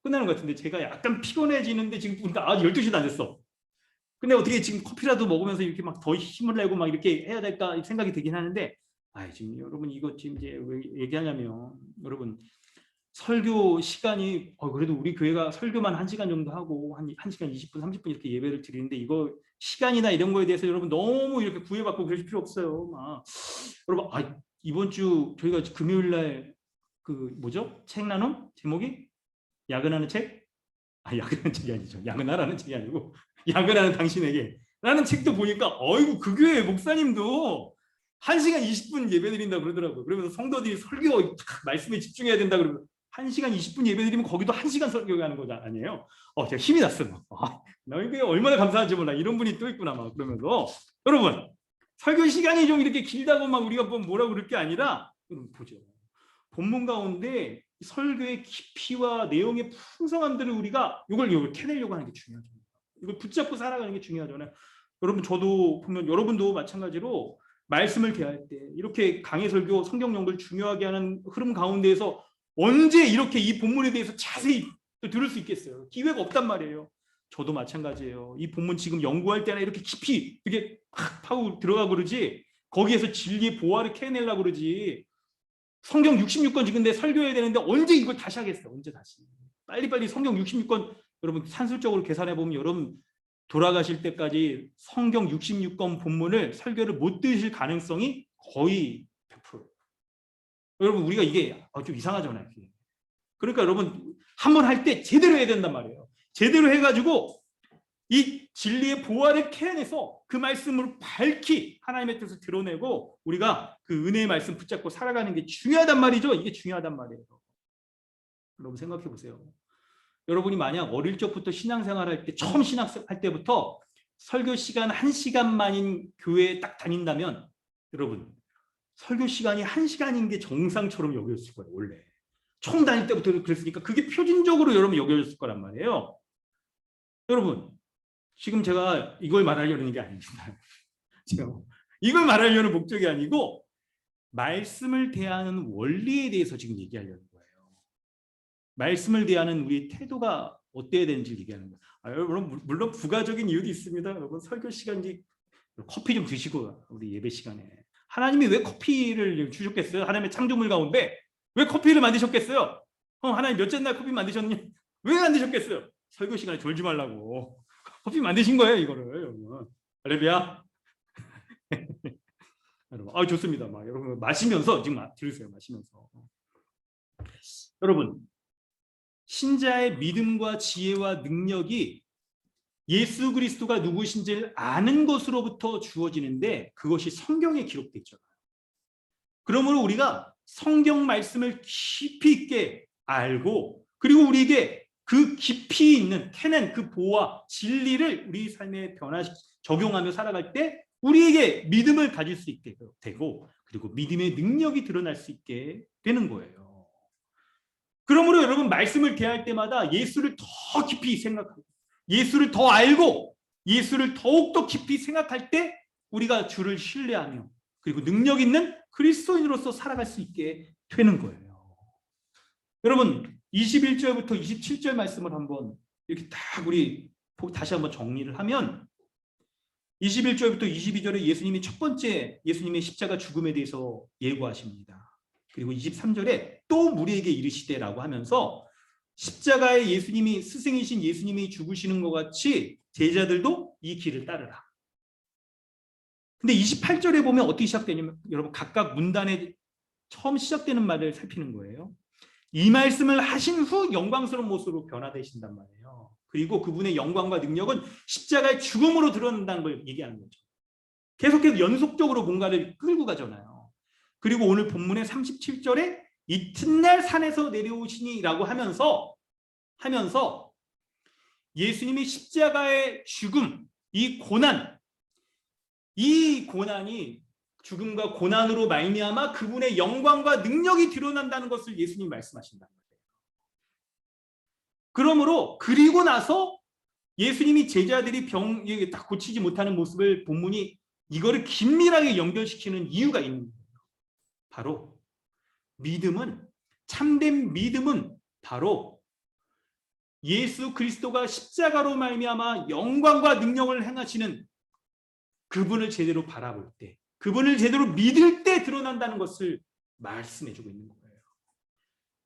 끝나는 것 같은데 제가 약간 피곤해지는데 지금 보니까 12시도 안 됐어. 근데 어떻게 지금 커피라도 먹으면서 이렇게 막 더 힘을 내고 막 이렇게 해야 될까 생각이 들긴 하는데 지금 여러분 이거 지금 이제 왜 얘기하냐면 여러분 설교 시간이 그래도 우리 교회가 설교만 1시간 정도 하고 한 1시간 20분 30분 이렇게 예배를 드리는데 이거 시간이나 이런 거에 대해서 여러분 너무 이렇게 구애받고 그러실 필요 없어요. 여러분 이번 주 저희가 금요일 날 그 뭐죠? 책 나눔 제목이 야근하는 책? 야근하는 책이 아니죠. 야근하라는 책이 아니고 야근하는 당신에게 라는 책도 보니까 그 교회 목사님도 1시간 20분 예배 드린다고 그러더라고요. 그러면서 성도들이 설교 말씀에 집중해야 된다 그러면 1시간 20분 예배 드리면 거기도 1시간 설교하는 거 아니에요? 제가 힘이 났어요. 너희들이 얼마나 감사한지 몰라. 이런 분이 또 있구나 막 그러면서 여러분 설교 시간이 좀 이렇게 길다고 막 우리가 뭐라고 그럴 게 아니라 여러분 보죠. 본문 가운데 설교의 깊이와 내용의 풍성함들을 우리가 이걸 캐내려고 하는 게 중요하죠. 이걸 붙잡고 살아가는 게 중요하잖아요. 여러분 저도 보면 여러분도 마찬가지로 말씀을 대할 때 이렇게 강해 설교 성경 연구를 중요하게 하는 흐름 가운데에서 언제 이렇게 이 본문에 대해서 자세히 들을 수 있겠어요? 기회가 없단 말이에요. 저도 마찬가지예요. 이 본문 지금 연구할 때나 이렇게 깊이 이렇게 팍 파고 들어가 그러지 거기에서 진리의 보화를 캐내려고 그러지 성경 66권 지근데 설교해야 되는데 언제 이걸 다시 하겠어요? 언제 다시? 빨리빨리 성경 66권 여러분 산술적으로 계산해 보면 여러분 돌아가실 때까지 성경 66권 본문을 설교를 못 들으실 가능성이 거의 100%. 여러분 우리가 이게 좀 이상하잖아요. 그러니까 여러분 한 번 할 때 제대로 해야 된단 말이에요. 제대로 해가지고 이 진리의 보화를 캐내서 그 말씀으로 밝히 하나님의 뜻을 드러내고 우리가 그 은혜의 말씀 붙잡고 살아가는 게 중요하단 말이죠. 이게 중요하단 말이에요. 여러분 생각해 보세요. 여러분이 만약 어릴 적부터 신앙생활할 때 처음 신학할 때부터 설교 시간 1시간만인 교회에 딱 다닌다면 여러분 설교 시간이 1시간인 게 정상처럼 여겨졌을 거예요. 원래 처음 다닐 때부터 그랬으니까 그게 표준적으로 여러분 여겨졌을 거란 말이에요. 여러분 지금 제가 이걸 말하려는 게 아닙니다. 지금 이걸 말하려는 목적이 아니고 말씀을 대하는 원리에 대해서 지금 얘기하려는 거예요. 말씀을 대하는 우리의 태도가 어때야 되는지 얘기하는 거예요. 여러분 물론 부가적인 이유도 있습니다. 여러분 설교 시간이 커피 좀 드시고 우리 예배 시간에 하나님이 왜 커피를 주셨겠어요? 하나님의 창조물 가운데 왜 커피를 만드셨겠어요? 하나님 몇째 날 커피 만드셨니? 왜 만드셨겠어요? 설교 시간에 졸지 말라고 커피 만드신 거예요, 이거를. 여러분. 할렐루야. 여러분, 좋습니다. 막 여러분 마시면서 지금 들으세요. 마시면서. 여러분, 신자의 믿음과 지혜와 능력이 예수 그리스도가 누구신지를 아는 것으로부터 주어지는데 그것이 성경에 기록되어 있잖아요. 그러므로 우리가 성경 말씀을 깊이 있게 알고 그리고 우리에게 그 깊이 있는 캐낸 그 보화 진리를 우리 삶에 적용하며 살아갈 때 우리에게 믿음을 가질 수 있게 되고 그리고 믿음의 능력이 드러날 수 있게 되는 거예요. 그러므로 여러분 말씀을 대할 때마다 예수를 더 깊이 생각하고 예수를 더 알고 예수를 더욱더 깊이 생각할 때 우리가 주를 신뢰하며 그리고 능력 있는 그리스도인으로서 살아갈 수 있게 되는 거예요. 여러분 21절부터 27절 말씀을 한번 이렇게 딱 우리 다시 한번 정리를 하면 21절부터 22절에 예수님이 첫 번째 예수님의 십자가 죽음에 대해서 예고하십니다. 그리고 23절에 또 무리에게 이르시되라고 하면서 십자가에 예수님이 스승이신 예수님이 죽으시는 것 같이 제자들도 이 길을 따르라. 근데 28절에 보면 어떻게 시작되냐면 여러분 각각 문단에 처음 시작되는 말을 살피는 거예요. 이 말씀을 하신 후 영광스러운 모습으로 변화되신단 말이에요. 그리고 그분의 영광과 능력은 십자가의 죽음으로 드러난다는 걸 얘기하는 거죠. 계속해서 연속적으로 뭔가를 끌고 가잖아요. 그리고 오늘 본문의 37절에 이튿날 산에서 내려오시니라고 하면서 예수님이 십자가의 죽음, 이 고난이 죽음과 고난으로 말미암아 그분의 영광과 능력이 드러난다는 것을 예수님이 말씀하신다는 거예요. 그러므로 그리고 나서 예수님이 제자들이 병 딱 고치지 못하는 모습을 본문이 이거를 긴밀하게 연결시키는 이유가 있는 거예요. 바로 참된 믿음은 바로 예수 그리스도가 십자가로 말미암아 영광과 능력을 행하시는 그분을 제대로 바라볼 때, 그분을 제대로 믿을 때 드러난다는 것을 말씀해주고 있는 거예요.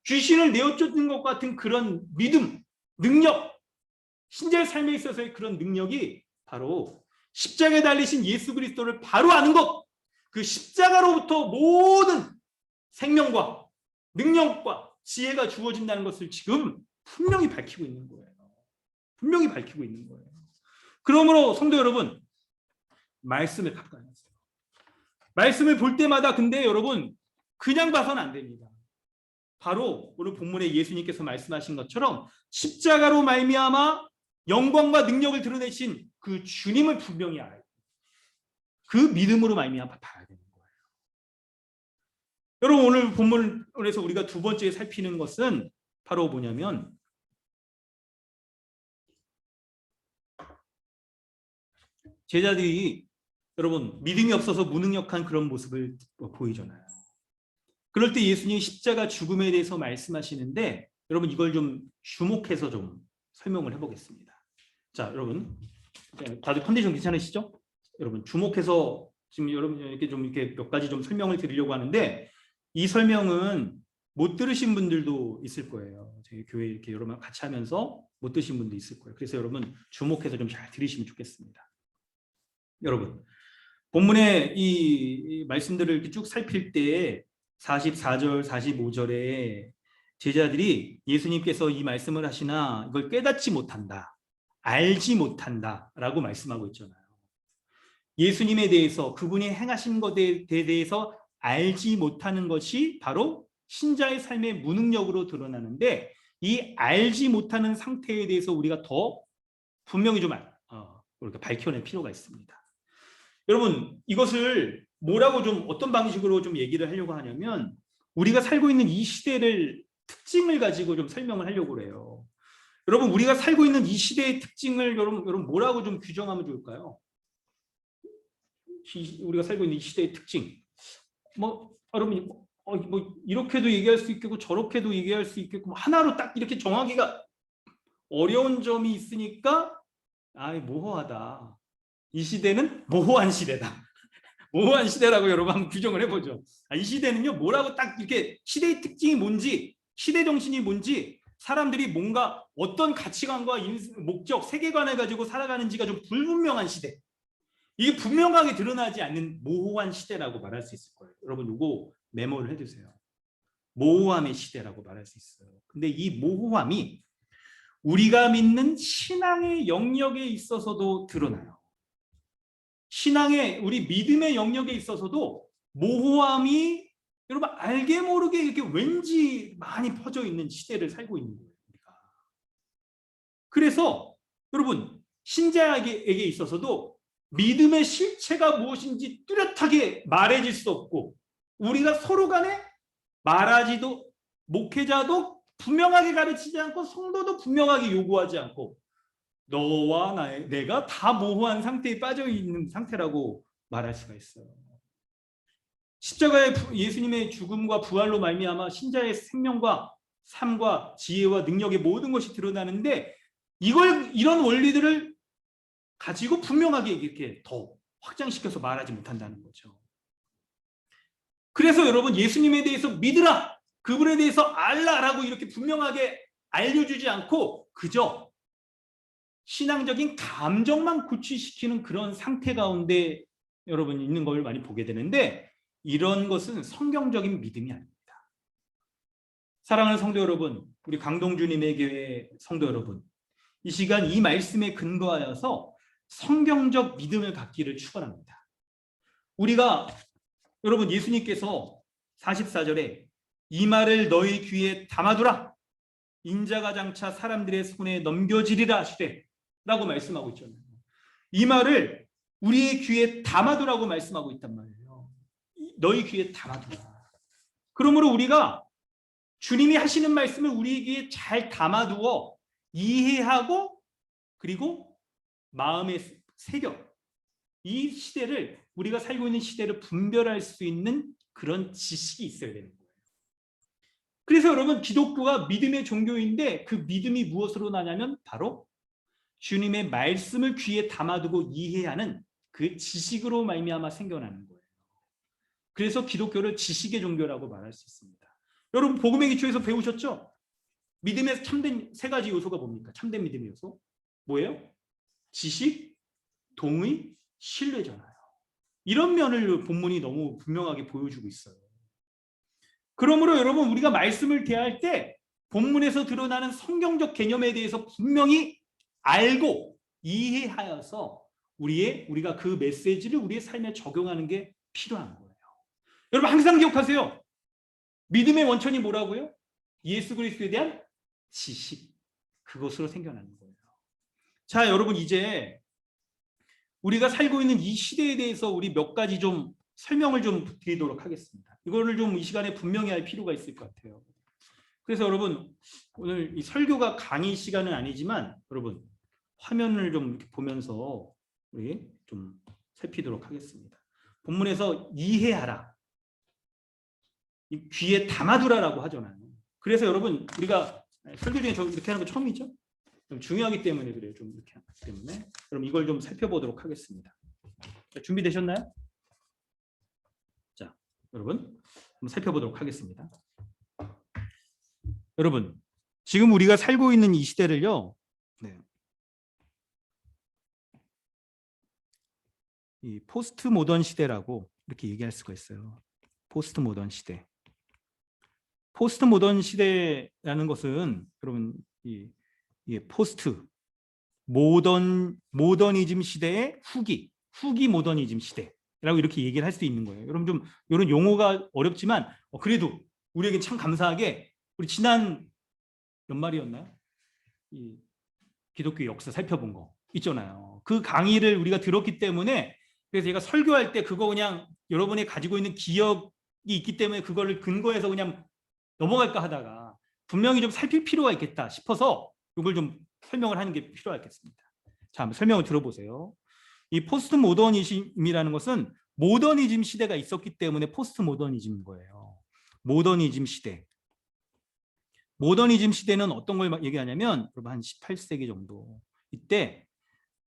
귀신을 내어쫓는 것 같은 그런 믿음, 능력, 신자의 삶에 있어서의 그런 능력이 바로 십자가에 달리신 예수 그리스도를 바로 아는 것, 그 십자가로부터 모든 생명과 능력과 지혜가 주어진다는 것을 지금 분명히 밝히고 있는 거예요. 분명히 밝히고 있는 거예요. 그러므로 성도 여러분, 말씀을 가까이 하세요. 말씀을 볼 때마다 근데 여러분 그냥 봐서는 안 됩니다. 바로 오늘 본문에 예수님께서 말씀하신 것처럼 십자가로 말미암아 영광과 능력을 드러내신 그 주님을 분명히 알아요. 그 믿음으로 말미암아 봐야 되는 거예요. 여러분 오늘 본문에서 우리가 두 번째 살피는 것은 바로 뭐냐면 제자들이 여러분 믿음이 없어서 무능력한 그런 모습을 보이잖아요. 그럴 때 예수님이 십자가 죽음에 대해서 말씀하시는데 여러분 이걸 좀 주목해서 좀 설명을 해보겠습니다. 자, 여러분 다들 컨디션 괜찮으시죠? 여러분 주목해서 지금 여러분 이렇게 몇 가지 좀 설명을 드리려고 하는데 이 설명은 못 들으신 분들도 있을 거예요. 저희 교회 이렇게 여러분 같이 하면서 못 들으신 분도 있을 거예요. 그래서 여러분 주목해서 좀 잘 들으시면 좋겠습니다. 여러분 본문의 이 말씀들을 이렇게 쭉 살필 때 44절, 45절에 제자들이 예수님께서 이 말씀을 하시나 이걸 깨닫지 못한다, 알지 못한다 라고 말씀하고 있잖아요. 예수님에 대해서 그분이 행하신 것에 대해서 알지 못하는 것이 바로 신자의 삶의 무능력으로 드러나는데 이 알지 못하는 상태에 대해서 우리가 더 분명히 좀 우리가 밝혀낼 필요가 있습니다. 여러분 이것을 뭐라고 좀 어떤 방식으로 좀 얘기를 하려고 하냐면 우리가 살고 있는 이 시대를 특징을 가지고 좀 설명을 하려고 해요. 여러분 우리가 살고 있는 이 시대의 특징을 여러분 뭐라고 좀 규정하면 좋을까요? 우리가 살고 있는 이 시대의 특징 뭐 여러분 뭐 이렇게도 얘기할 수 있겠고 저렇게도 얘기할 수 있겠고 하나로 딱 이렇게 정하기가 어려운 점이 있으니까 모호하다. 이 시대는 모호한 시대다. 모호한 시대라고 여러분 한번 규정을 해보죠. 이 시대는요 뭐라고 딱 이렇게 시대의 특징이 뭔지 시대 정신이 뭔지 사람들이 뭔가 어떤 가치관과 목적, 세계관을 가지고 살아가는지가 좀 불분명한 시대. 이게 분명하게 드러나지 않는 모호한 시대라고 말할 수 있을 거예요. 여러분 이거 메모를 해두세요. 모호함의 시대라고 말할 수 있어요. 근데 이 모호함이 우리가 믿는 신앙의 영역에 있어서도 드러나요. 신앙의 우리 믿음의 영역에 있어서도 모호함이 여러분 알게 모르게 이렇게 왠지 많이 퍼져 있는 시대를 살고 있는 거예요. 우리가. 그래서 여러분 신자에게 있어서도 믿음의 실체가 무엇인지 뚜렷하게 말해질 수 없고 우리가 서로 간에 말하지도 목회자도 분명하게 가르치지 않고 성도도 분명하게 요구하지 않고 너와 내가 다 모호한 상태에 빠져 있는 상태라고 말할 수가 있어요. 십자가의 예수님의 죽음과 부활로 말미암아 신자의 생명과 삶과 지혜와 능력의 모든 것이 드러나는데 이런 원리들을 가지고 분명하게 이렇게 더 확장시켜서 말하지 못한다는 거죠. 그래서 여러분 예수님에 대해서 믿으라, 그분에 대해서 알라라고 이렇게 분명하게 알려주지 않고 그저 신앙적인 감정만 구취시키는 그런 상태 가운데 여러분 있는 걸 많이 보게 되는데 이런 것은 성경적인 믿음이 아닙니다. 사랑하는 성도 여러분, 우리 강동주님의 교회 성도 여러분, 이 시간 이 말씀에 근거하여서 성경적 믿음을 갖기를 축원합니다. 우리가 여러분 예수님께서 44절에 이 말을 너희 귀에 담아두라 인자가 장차 사람들의 손에 넘겨지리라 하시되 라고 말씀하고 있잖아요. 이 말을 우리의 귀에 담아두라고 말씀하고 있단 말이에요. 너희 귀에 담아두라. 그러므로 우리가 주님이 하시는 말씀을 우리 귀에 잘 담아두어 이해하고 그리고 마음에 새겨 이 시대를 우리가 살고 있는 시대를 분별할 수 있는 그런 지식이 있어야 되는 거예요. 그래서 여러분 기독교가 믿음의 종교인데 그 믿음이 무엇으로 나냐면 바로 주님의 말씀을 귀에 담아두고 이해하는 그 지식으로 말미암아 생겨나는 거예요. 그래서 기독교를 지식의 종교라고 말할 수 있습니다. 여러분 복음의 기초에서 배우셨죠? 믿음의 참된 세 가지 요소가 뭡니까? 참된 믿음의 요소 뭐예요? 지식, 동의, 신뢰잖아요. 이런 면을 본문이 너무 분명하게 보여주고 있어요. 그러므로 여러분 우리가 말씀을 대할 때 본문에서 드러나는 성경적 개념에 대해서 분명히 알고 이해하여서 우리가 그 메시지를 우리의 삶에 적용하는 게 필요한 거예요. 여러분 항상 기억하세요. 믿음의 원천이 뭐라고요? 예수 그리스도에 대한 지식. 그것으로 생겨나는 거예요. 자, 여러분 이제 우리가 살고 있는 이 시대에 대해서 우리 몇 가지 좀 설명을 좀 드리도록 하겠습니다. 이거를 좀 이 시간에 분명히 할 필요가 있을 것 같아요. 그래서 여러분 오늘 이 설교가 강의 시간은 아니지만 여러분 화면을 좀 이렇게 보면서 우리 좀 살피도록 하겠습니다. 본문에서 이해하라, 이 귀에 담아두라라고 하잖아요. 그래서 여러분 우리가 설교 중에 저 이렇게 하는 거 처음이죠? 좀 중요하기 때문에 그래요. 좀 이렇게 하기 때문에 그럼 이걸 좀 살펴보도록 하겠습니다. 자, 준비되셨나요? 자, 여러분 한번 살펴보도록 하겠습니다. 여러분 지금 우리가 살고 있는 이 시대를요. 이 포스트 모던 시대라고 이렇게 얘기할 수가 있어요. 포스트 모던 시대. 포스트 모던 시대라는 것은 여러분 이 포스트 모더니즘 시대의 후기 모더니즘 시대라고 이렇게 얘기를 할 수 있는 거예요. 여러분 좀 이런 용어가 어렵지만 그래도 우리에게 참 감사하게 우리 지난 연말이었나요? 이 기독교 역사 살펴본 거 있잖아요. 그 강의를 우리가 들었기 때문에 그래서 제가 설교할 때 그거 그냥 여러분이 가지고 있는 기억이 있기 때문에 그거를 근거해서 그냥 넘어갈까 하다가 분명히 좀 살필 필요가 있겠다 싶어서 이걸 좀 설명을 하는 게 필요하겠습니다. 자, 한번 설명을 들어보세요. 이 포스트 모더니즘이라는 것은 모더니즘 시대가 있었기 때문에 포스트 모더니즘인 거예요. 모더니즘 시대. 모더니즘 시대는 어떤 걸 얘기하냐면 여러분 한 18세기 정도 이때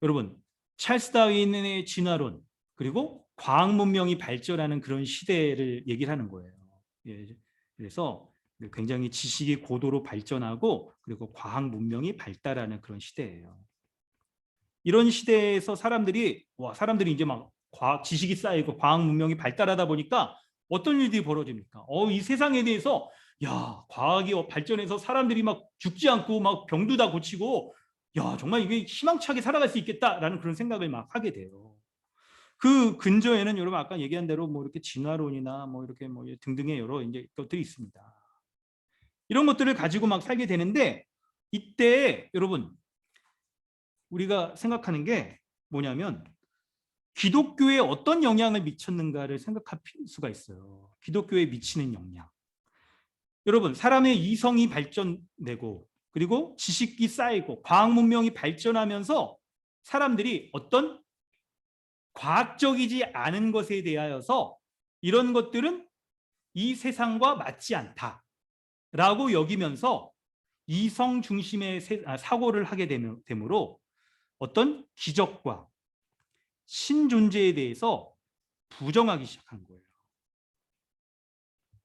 여러분 찰스 다윈의 진화론 그리고 과학 문명이 발전하는 그런 시대를 얘기를 하는 거예요. 예, 그래서 굉장히 지식이 고도로 발전하고 그리고 과학 문명이 발달하는 그런 시대예요. 이런 시대에서 사람들이 이제 막 지식이 쌓이고 과학 문명이 발달하다 보니까 어떤 일들이 벌어집니까? 이 세상에 대해서 과학이 발전해서 사람들이 막 죽지 않고 막 병도 다 고치고 정말 이게 희망차게 살아갈 수 있겠다라는 그런 생각을 막 하게 돼요. 그 근저에는 여러분 아까 얘기한 대로 뭐 이렇게 진화론이나 뭐 이렇게 뭐 등등의 여러 이제 것들이 있습니다. 이런 것들을 가지고 막 살게 되는데 이때 여러분 우리가 생각하는 게 뭐냐면 기독교에 어떤 영향을 미쳤는가를 생각할 수가 있어요. 기독교에 미치는 영향. 여러분 사람의 이성이 발전되고 그리고 지식이 쌓이고 과학 문명이 발전하면서 사람들이 어떤 과학적이지 않은 것에 대하여서 이런 것들은 이 세상과 맞지 않다라고 여기면서 이성 중심의 사고를 하게 되므로 어떤 기적과 신존재에 대해서 부정하기 시작한 거예요.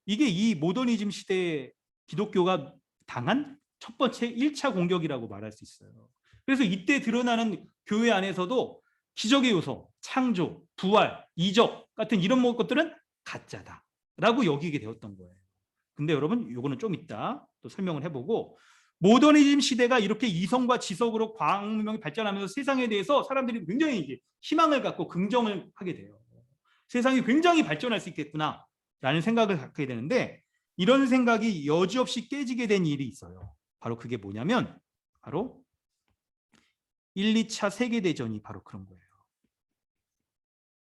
이게 이 모더니즘 시대에 기독교가 당한 첫 번째 1차 공격이라고 말할 수 있어요. 그래서 이때 드러나는 교회 안에서도 기적의 요소, 창조, 부활, 이적 같은 이런 것들은 가짜다라고 여기게 되었던 거예요. 근데 여러분 이거는 좀 이따 또 설명을 해보고 모더니즘 시대가 이렇게 이성과 지성으로 과학 문명이 발전하면서 세상에 대해서 사람들이 굉장히 이제 희망을 갖고 긍정을 하게 돼요. 세상이 굉장히 발전할 수 있겠구나라는 생각을 갖게 되는데 이런 생각이 여지없이 깨지게 된 일이 있어요. 바로 그게 뭐냐면 바로 1, 2차 세계대전이 바로 그런 거예요.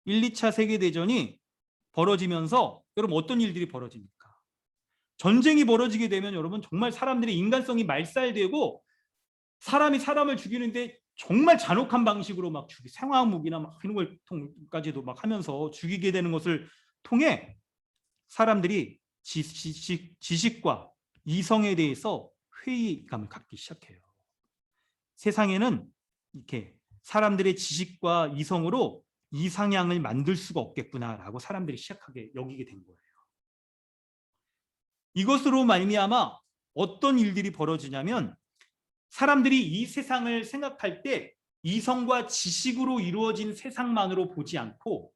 1, 2차 세계대전이 벌어지면서 여러분 어떤 일들이 벌어집니까? 전쟁이 벌어지게 되면 여러분 정말 사람들의 인간성이 말살되고 사람이 사람을 죽이는데 정말 잔혹한 방식으로 막 생화무기나 막 이런 걸까지도 막 하면서 죽이게 되는 것을 통해 사람들이 지식과 이성에 대해서 회의감을 갖기 시작해요. 세상에는 이렇게 사람들의 지식과 이성으로 이상향을 만들 수가 없겠구나라고 사람들이 시작하게 여기게 된 거예요. 이것으로 말미암아 어떤 일들이 벌어지냐면 사람들이 이 세상을 생각할 때 이성과 지식으로 이루어진 세상만으로 보지 않고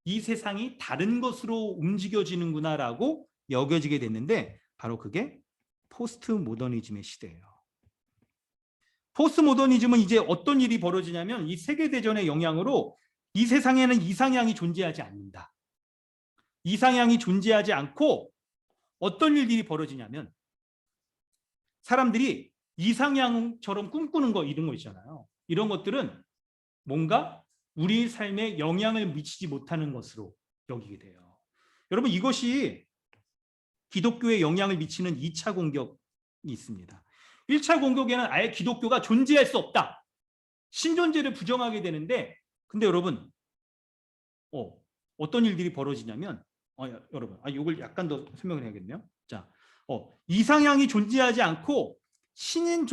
이 세상이 다른 것으로 움직여지는구나라고 여겨지게 됐는데 바로 그게 포스트 모더니즘의 시대예요. 포스트 모더니즘은 이제 어떤 일이 벌어지냐면 이 세계대전의 영향으로 이 세상에는 이상향이 존재하지 않는다. 이상향이 존재하지 않고 어떤 일들이 벌어지냐면 사람들이 이상향처럼 꿈꾸는 거 이런 거 있잖아요. 이런 것들은 뭔가 우리 삶에 영향을 미치지 못하는 것으로 여기게 돼요. 여러분 이것이 기독교에 영향을 미치는 2차 공격이 있습니다. 1차 공격에는 아예 기독교가 존재할 수 없다. 신존재를 부정하게 되는데 근데 여러분 어떤 일들이 벌어지냐면 여러분 이걸 약간 더 설명을 해야겠네요. 자, 이상향이 존재하지 않고 신적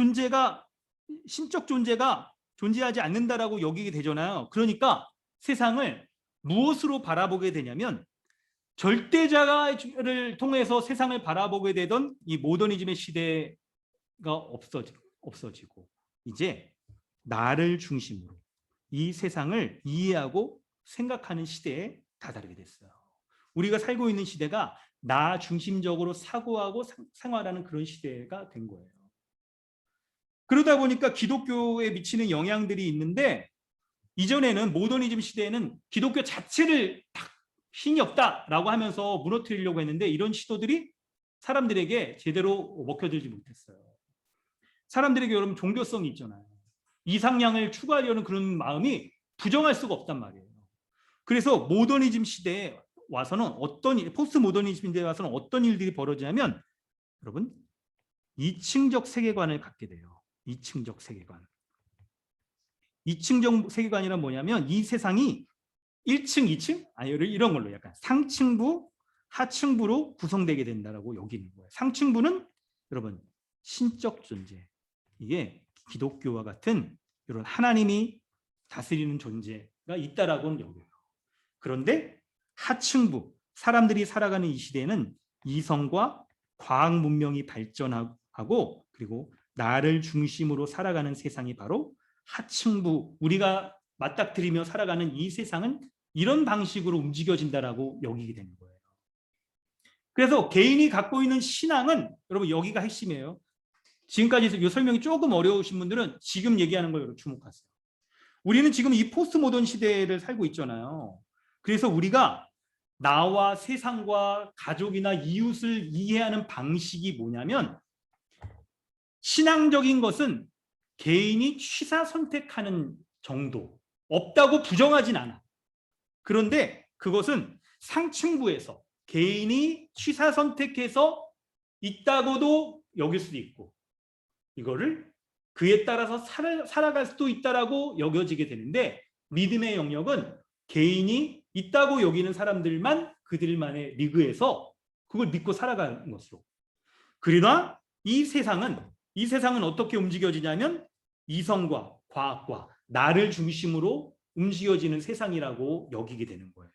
존재가 존재하지 않는다라고 여기게 되잖아요. 그러니까 세상을 무엇으로 바라보게 되냐면 절대자를 통해서 세상을 바라보게 되던 이 모더니즘의 시대가 없어지고 이제 나를 중심으로 이 세상을 이해하고 생각하는 시대에 다다르게 됐어요. 우리가 살고 있는 시대가 나 중심적으로 사고하고 생활하는 그런 시대가 된 거예요. 그러다 보니까 기독교에 미치는 영향들이 있는데 이전에는 모더니즘 시대에는 기독교 자체를 힘이 없다라고 하면서 무너뜨리려고 했는데 이런 시도들이 사람들에게 제대로 먹혀들지 못했어요. 사람들에게 여러분 종교성이 있잖아요. 이상향을 추구하려는 그런 마음이 부정할 수가 없단 말이에요. 그래서 모더니즘 시대에 와서는 포스트 모더니즘 시대에 와서는 어떤 일들이 벌어지냐면 여러분 이층적 세계관을 갖게 돼요. 이층적 세계관. 이층적 세계관이란 뭐냐면 이 세상이 1층, 2층? 아니, 이런 걸로 약간 상층부, 하층부로 구성되게 된다라고 여기는 거예요. 상층부는 여러분 신적 존재. 이게 기독교와 같은 이런 하나님이 다스리는 존재가 있다라고는 여겨요. 그런데 하층부, 사람들이 살아가는 이 시대에는 이성과 과학 문명이 발전하고 그리고 나를 중심으로 살아가는 세상이 바로 하층부, 우리가 맞닥뜨리며 살아가는 이 세상은 이런 방식으로 움직여진다라고 여기게 되는 거예요. 그래서 개인이 갖고 있는 신앙은 여러분 여기가 핵심이에요. 지금까지 이 설명이 조금 어려우신 분들은 지금 얘기하는 걸 주목하세요. 우리는 지금 이 포스트 모던 시대를 살고 있잖아요. 그래서 우리가 나와 세상과 가족이나 이웃을 이해하는 방식이 뭐냐면 신앙적인 것은 개인이 취사 선택하는 정도, 없다고 부정하진 않아. 그런데 그것은 상층부에서 개인이 취사 선택해서 있다고도 여길 수도 있고 이거를 그에 따라서 살아갈 수도 있다라고 여겨지게 되는데 믿음의 영역은 개인이 있다고 여기는 사람들만 그들만의 리그에서 그걸 믿고 살아가는 것으로. 그러나 이 세상은 어떻게 움직여지냐면 이성과 과학과 나를 중심으로 움직여지는 세상이라고 여기게 되는 거예요.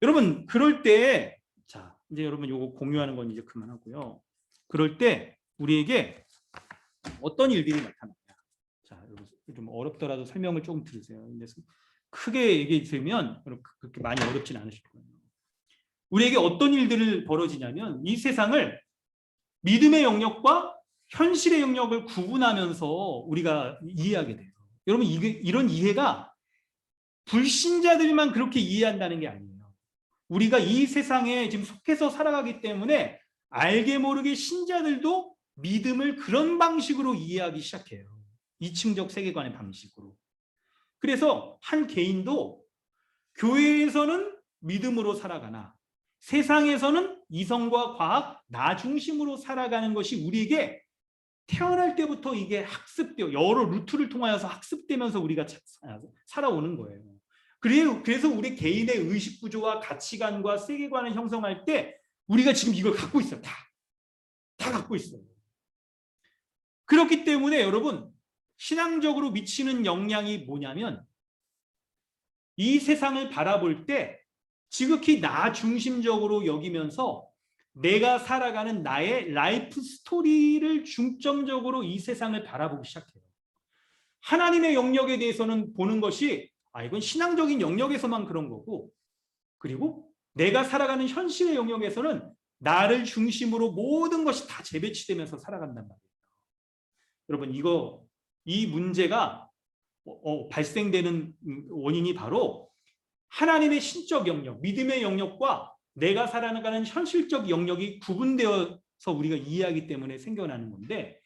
여러분 그럴 때 자 이제 여러분 요거 공유하는 건 이제 그만하고요. 그럴 때 우리에게 어떤 일들이 나타나냐. 자 여러분 좀 어렵더라도 설명을 조금 들으세요. 근데 크게 얘기해 주면 그렇게 많이 어렵진 않으실 거예요. 우리에게 어떤 일들을 벌어지냐면 이 세상을 믿음의 영역과 현실의 영역을 구분하면서 우리가 이해하게 돼요. 여러분 이런 이해가 불신자들만 그렇게 이해한다는 게 아니에요. 우리가 이 세상에 지금 속해서 살아가기 때문에 알게 모르게 신자들도 믿음을 그런 방식으로 이해하기 시작해요. 이층적 세계관의 방식으로. 그래서 한 개인도 교회에서는 믿음으로 살아가나 세상에서는 이성과 과학, 나 중심으로 살아가는 것이 우리에게 태어날 때부터 이게 학습되어 여러 루트를 통하여서 학습되면서 우리가 살아오는 거예요. 그래서 우리 개인의 의식 구조와 가치관과 세계관을 형성할 때 우리가 지금 이걸 갖고 있어요. 다 갖고 있어요. 그렇기 때문에 여러분 신앙적으로 미치는 영향이 뭐냐면 이 세상을 바라볼 때 지극히 나 중심적으로 여기면서 내가 살아가는 나의 라이프 스토리를 중점적으로 이 세상을 바라보기 시작해요. 하나님의 영역에 대해서는 보는 것이 이건 신앙적인 영역에서만 그런 거고 그리고 내가 살아가는 현실의 영역에서는 나를 중심으로 모든 것이 다 재배치되면서 살아간단 말이에요. 여러분 이 문제가 발생되는 원인이 바로 하나님의 신적 영역, 믿음의 영역과 내가 살아가는 현실적 영역이 구분되어서 우리가 이해하기 때문에 생겨나는 건데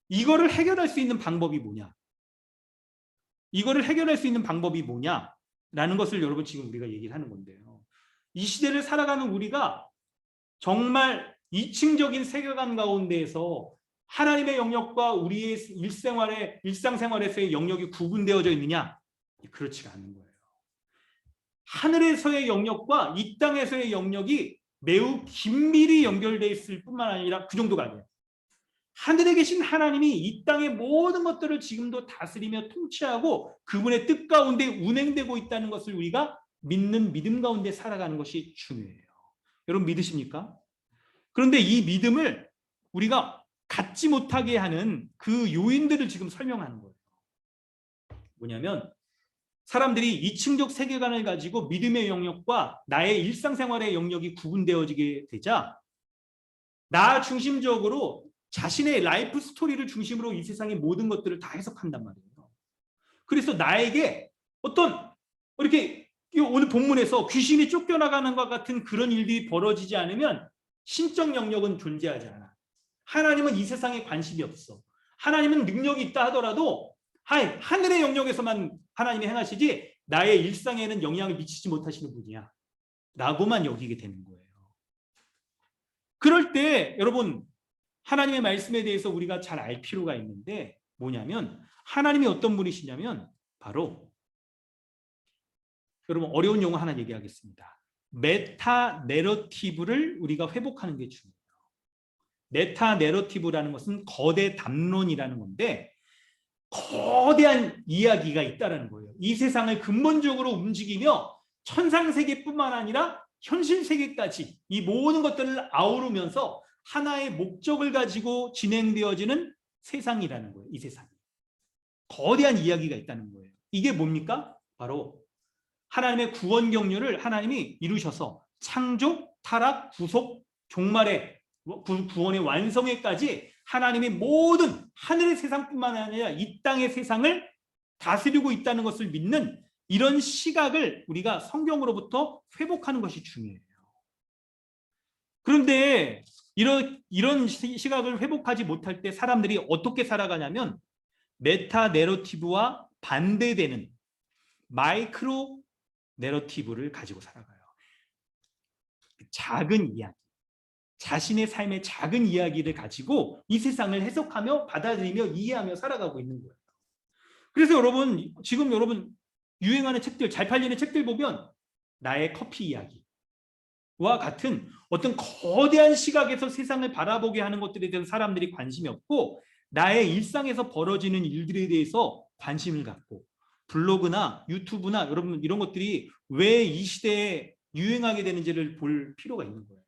이거를 해결할 수 있는 방법이 뭐냐? 이거를 해결할 수 있는 방법이 뭐냐라는 것을 여러분 지금 우리가 얘기를 하는 건데요. 이 시대를 살아가는 우리가 정말 이층적인 세계관 가운데에서 하나님의 영역과 우리의 일상생활에서의 영역이 구분되어져 있느냐? 그렇지가 않은 거예요. 하늘에서의 영역과 이 땅에서의 영역이 매우 긴밀히 연결되어 있을 뿐만 아니라 그 정도가 아니에요. 하늘에 계신 하나님이 이 땅의 모든 것들을 지금도 다스리며 통치하고 그분의 뜻 가운데 운행되고 있다는 것을 우리가 믿는 믿음 가운데 살아가는 것이 중요해요. 여러분 믿으십니까? 그런데 이 믿음을 우리가 갖지 못하게 하는 그 요인들을 지금 설명하는 거예요. 뭐냐면 사람들이 이층적 세계관을 가지고 믿음의 영역과 나의 일상생활의 영역이 구분되어지게 되자 나 중심적으로 자신의 라이프 스토리를 중심으로 이 세상의 모든 것들을 다 해석한단 말이에요. 그래서 나에게 어떤 이렇게 오늘 본문에서 귀신이 쫓겨나가는 것 같은 그런 일들이 벌어지지 않으면 신적 영역은 존재하지 않아. 하나님은 이 세상에 관심이 없어. 하나님은 능력이 있다 하더라도 하늘의 영역에서만 하나님이 행하시지 나의 일상에는 영향을 미치지 못하시는 분이야 라고만 여기게 되는 거예요. 그럴 때 여러분 하나님의 말씀에 대해서 우리가 잘 알 필요가 있는데 뭐냐면 하나님이 어떤 분이시냐면 바로 여러분 어려운 용어 하나 얘기하겠습니다. 메타 내러티브를 우리가 회복하는 게 중요해요. 메타 내러티브라는 것은 거대 담론이라는 건데 거대한 이야기가 있다는 거예요. 이 세상을 근본적으로 움직이며 천상세계뿐만 아니라 현실세계까지 이 모든 것들을 아우르면서 하나의 목적을 가지고 진행되어지는 세상이라는 거예요. 이 세상이. 거대한 이야기가 있다는 거예요. 이게 뭡니까? 바로 하나님의 구원 경륜을 하나님이 이루셔서 창조, 타락, 구속, 종말의 구원의 완성에까지 하나님이 모든 하늘의 세상뿐만 아니라 이 땅의 세상을 다스리고 있다는 것을 믿는 이런 시각을 우리가 성경으로부터 회복하는 것이 중요해요. 그런데 이런 시각을 회복하지 못할 때 사람들이 어떻게 살아가냐면 메타 내러티브와 반대되는 마이크로 내러티브를 가지고 살아가요. 작은 이야기, 자신의 삶의 작은 이야기를 가지고 이 세상을 해석하며 받아들이며 이해하며 살아가고 있는 거예요. 그래서 여러분 지금 여러분 유행하는 책들, 잘 팔리는 책들 보면 나의 커피 이야기와 같은 어떤 거대한 시각에서 세상을 바라보게 하는 것들에 대해서 사람들이 관심이 없고 나의 일상에서 벌어지는 일들에 대해서 관심을 갖고 블로그나 유튜브나 여러분 이런 것들이 왜 이 시대에 유행하게 되는지를 볼 필요가 있는 거예요.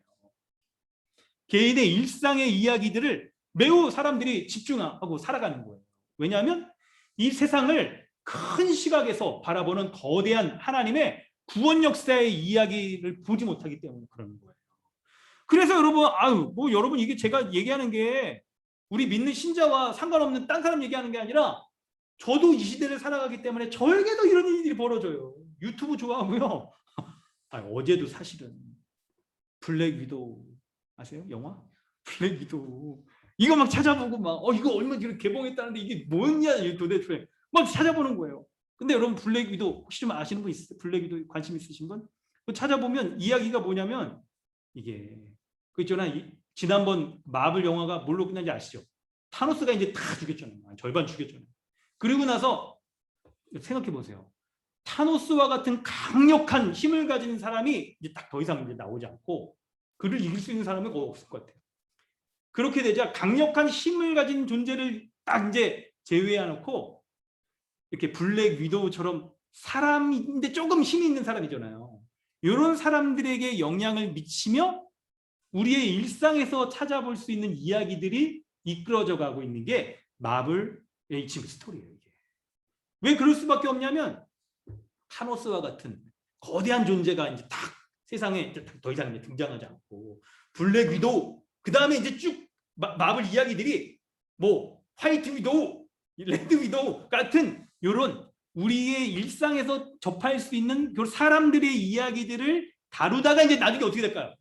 개인의 일상의 이야기들을 매우 사람들이 집중하고 살아가는 거예요. 왜냐하면 이 세상을 큰 시각에서 바라보는 거대한 하나님의 구원 역사의 이야기를 보지 못하기 때문에 그러는 거예요. 그래서 여러분, 뭐 여러분 이게 제가 얘기하는 게 우리 믿는 신자와 상관없는 딴 사람 얘기하는 게 아니라 저도 이 시대를 살아가기 때문에 저에게도 이런 일들이 벌어져요. 유튜브 좋아하고요. 어제도 사실은 블랙 위도우 아세요? 영화? 블랙 위도우 이거 막 찾아보고 막 이거 얼마 전에 개봉했다는데 이게 뭐냐 도대체 막 찾아보는 거예요. 근데 여러분 블랙 위도우 혹시 좀 아시는 분 있으세요? 블랙 위도우 관심 있으신 분? 찾아보면 이야기가 뭐냐면 이게 그 있잖아 지난번 마블 영화가 뭘로 끝난지 아시죠? 타노스가 이제 다 죽였잖아요. 절반 죽였잖아요. 그리고 나서 생각해 보세요. 타노스와 같은 강력한 힘을 가진 사람이 이제 딱 더 이상 이제 나오지 않고 그를 이길 수 있는 사람은 거의 없을 것 같아요. 그렇게 되자 강력한 힘을 가진 존재를 딱 이제 제외해놓고 이렇게 블랙 위도우처럼 사람인데 조금 힘이 있는 사람이잖아요. 이런 사람들에게 영향을 미치며 우리의 일상에서 찾아볼 수 있는 이야기들이 이끌어져 가고 있는 게 마블의 지금 스토리예요. 이게. 왜 그럴 수밖에 없냐면 타노스와 같은 거대한 존재가 이제 딱 세상에 이제 더 이상 이제 등장하지 않고 블랙 위도우 그 다음에 이제 쭉 마블 이야기들이 뭐 화이트 위도우, 레드 위도우 같은 이런 우리의 일상에서 접할 수 있는 사람들의 이야기들을 다루다가 이제 나중에 어떻게 될까요?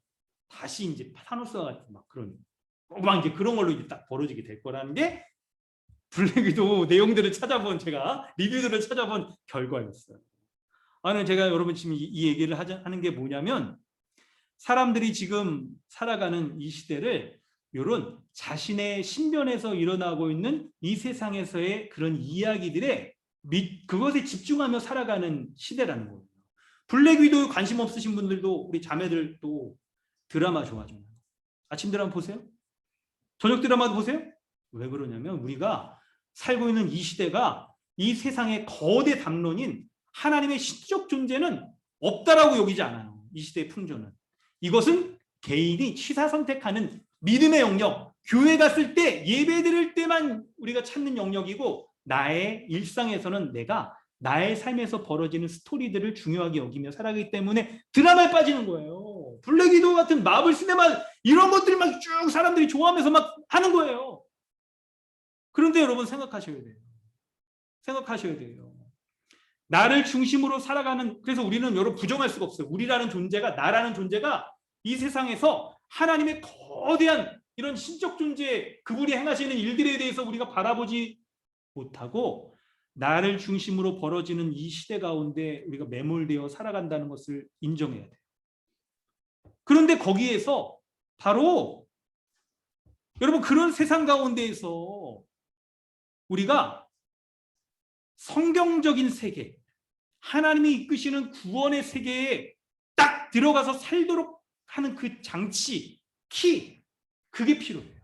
다시 이제 타노스와 같은 막 이제 그런 걸로 이제 딱 벌어지게 될 거라는 게 블랙 위도우 내용들을 찾아본 제가 리뷰들을 찾아본 결과였어요. 제가 여러분 지금 이 얘기를 하는 게 뭐냐면 사람들이 지금 살아가는 이 시대를 이런 자신의 신변에서 일어나고 있는 이 세상에서의 그런 이야기들에 그것에 집중하며 살아가는 시대라는 거예요. 블랙 위도우 관심 없으신 분들도 우리 자매들도 드라마 좋아하잖아요. 아침 드라마 보세요? 저녁 드라마도 보세요? 왜 그러냐면 우리가 살고 있는 이 시대가 이 세상의 거대 담론인 하나님의 신적 존재는 없다라고 여기지 않아요. 이 시대의 풍조는. 이것은 개인이 취사 선택하는 믿음의 영역, 교회 갔을 때 예배 드릴 때만 우리가 찾는 영역이고 나의 일상에서는 내가 나의 삶에서 벌어지는 스토리들을 중요하게 여기며 살아가기 때문에 드라마에 빠지는 거예요. 블랙 위도우 같은 마블 시네마 이런 것들을 막 쭉 사람들이 좋아하면서 막 하는 거예요. 그런데 여러분 생각하셔야 돼요. 생각하셔야 돼요. 나를 중심으로 살아가는 그래서 우리는 여러분 부정할 수가 없어요. 우리라는 존재가 나라는 존재가 이 세상에서 하나님의 거대한 이런 신적 존재 그분이 행하시는 일들에 대해서 우리가 바라보지 못하고 나를 중심으로 벌어지는 이 시대 가운데 우리가 매몰되어 살아간다는 것을 인정해야 돼요. 그런데 거기에서 바로 여러분 그런 세상 가운데에서 우리가 성경적인 세계 하나님이 이끄시는 구원의 세계에 딱 들어가서 살도록 하는 그 장치, 키, 그게 필요해요.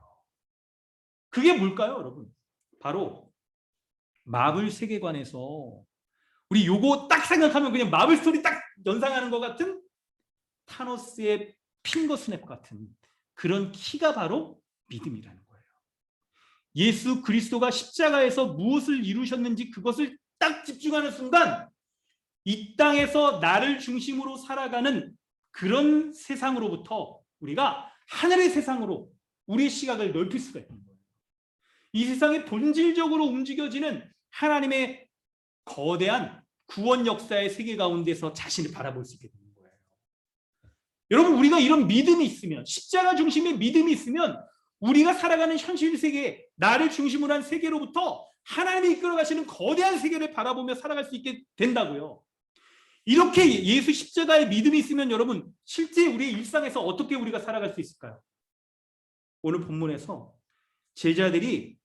그게 뭘까요, 여러분? 바로 마블 세계관에서 우리 요거 딱 생각하면 그냥 마블 스토리 딱 연상하는 것 같은 타노스의 핑거 스냅 같은 그런 키가 바로 믿음이라는 거예요. 예수 그리스도가 십자가에서 무엇을 이루셨는지 그것을 딱 집중하는 순간 이 땅에서 나를 중심으로 살아가는 그런 세상으로부터 우리가 하늘의 세상으로 우리의 시각을 넓힐 수가 있는 거예요. 이 세상에 본질적으로 움직여지는 하나님의 거대한 구원 역사의 세계 가운데서 자신을 바라볼 수 있게 되는 거예요. 여러분, 우리가 이런 믿음이 있으면, 십자가 중심의 믿음이 있으면 우리가 살아가는 현실 세계, 나를 중심으로 한 세계로부터 하나님이 이끌어 가시는 거대한 세계를 바라보며 살아갈 수 있게 된다고요. 이렇게 예수 십자가의 믿음이 있으면 여러분, 실제 우리의 일상에서 어떻게 우리가 살아갈 수 있을까요? 오늘 본문에서 제자들이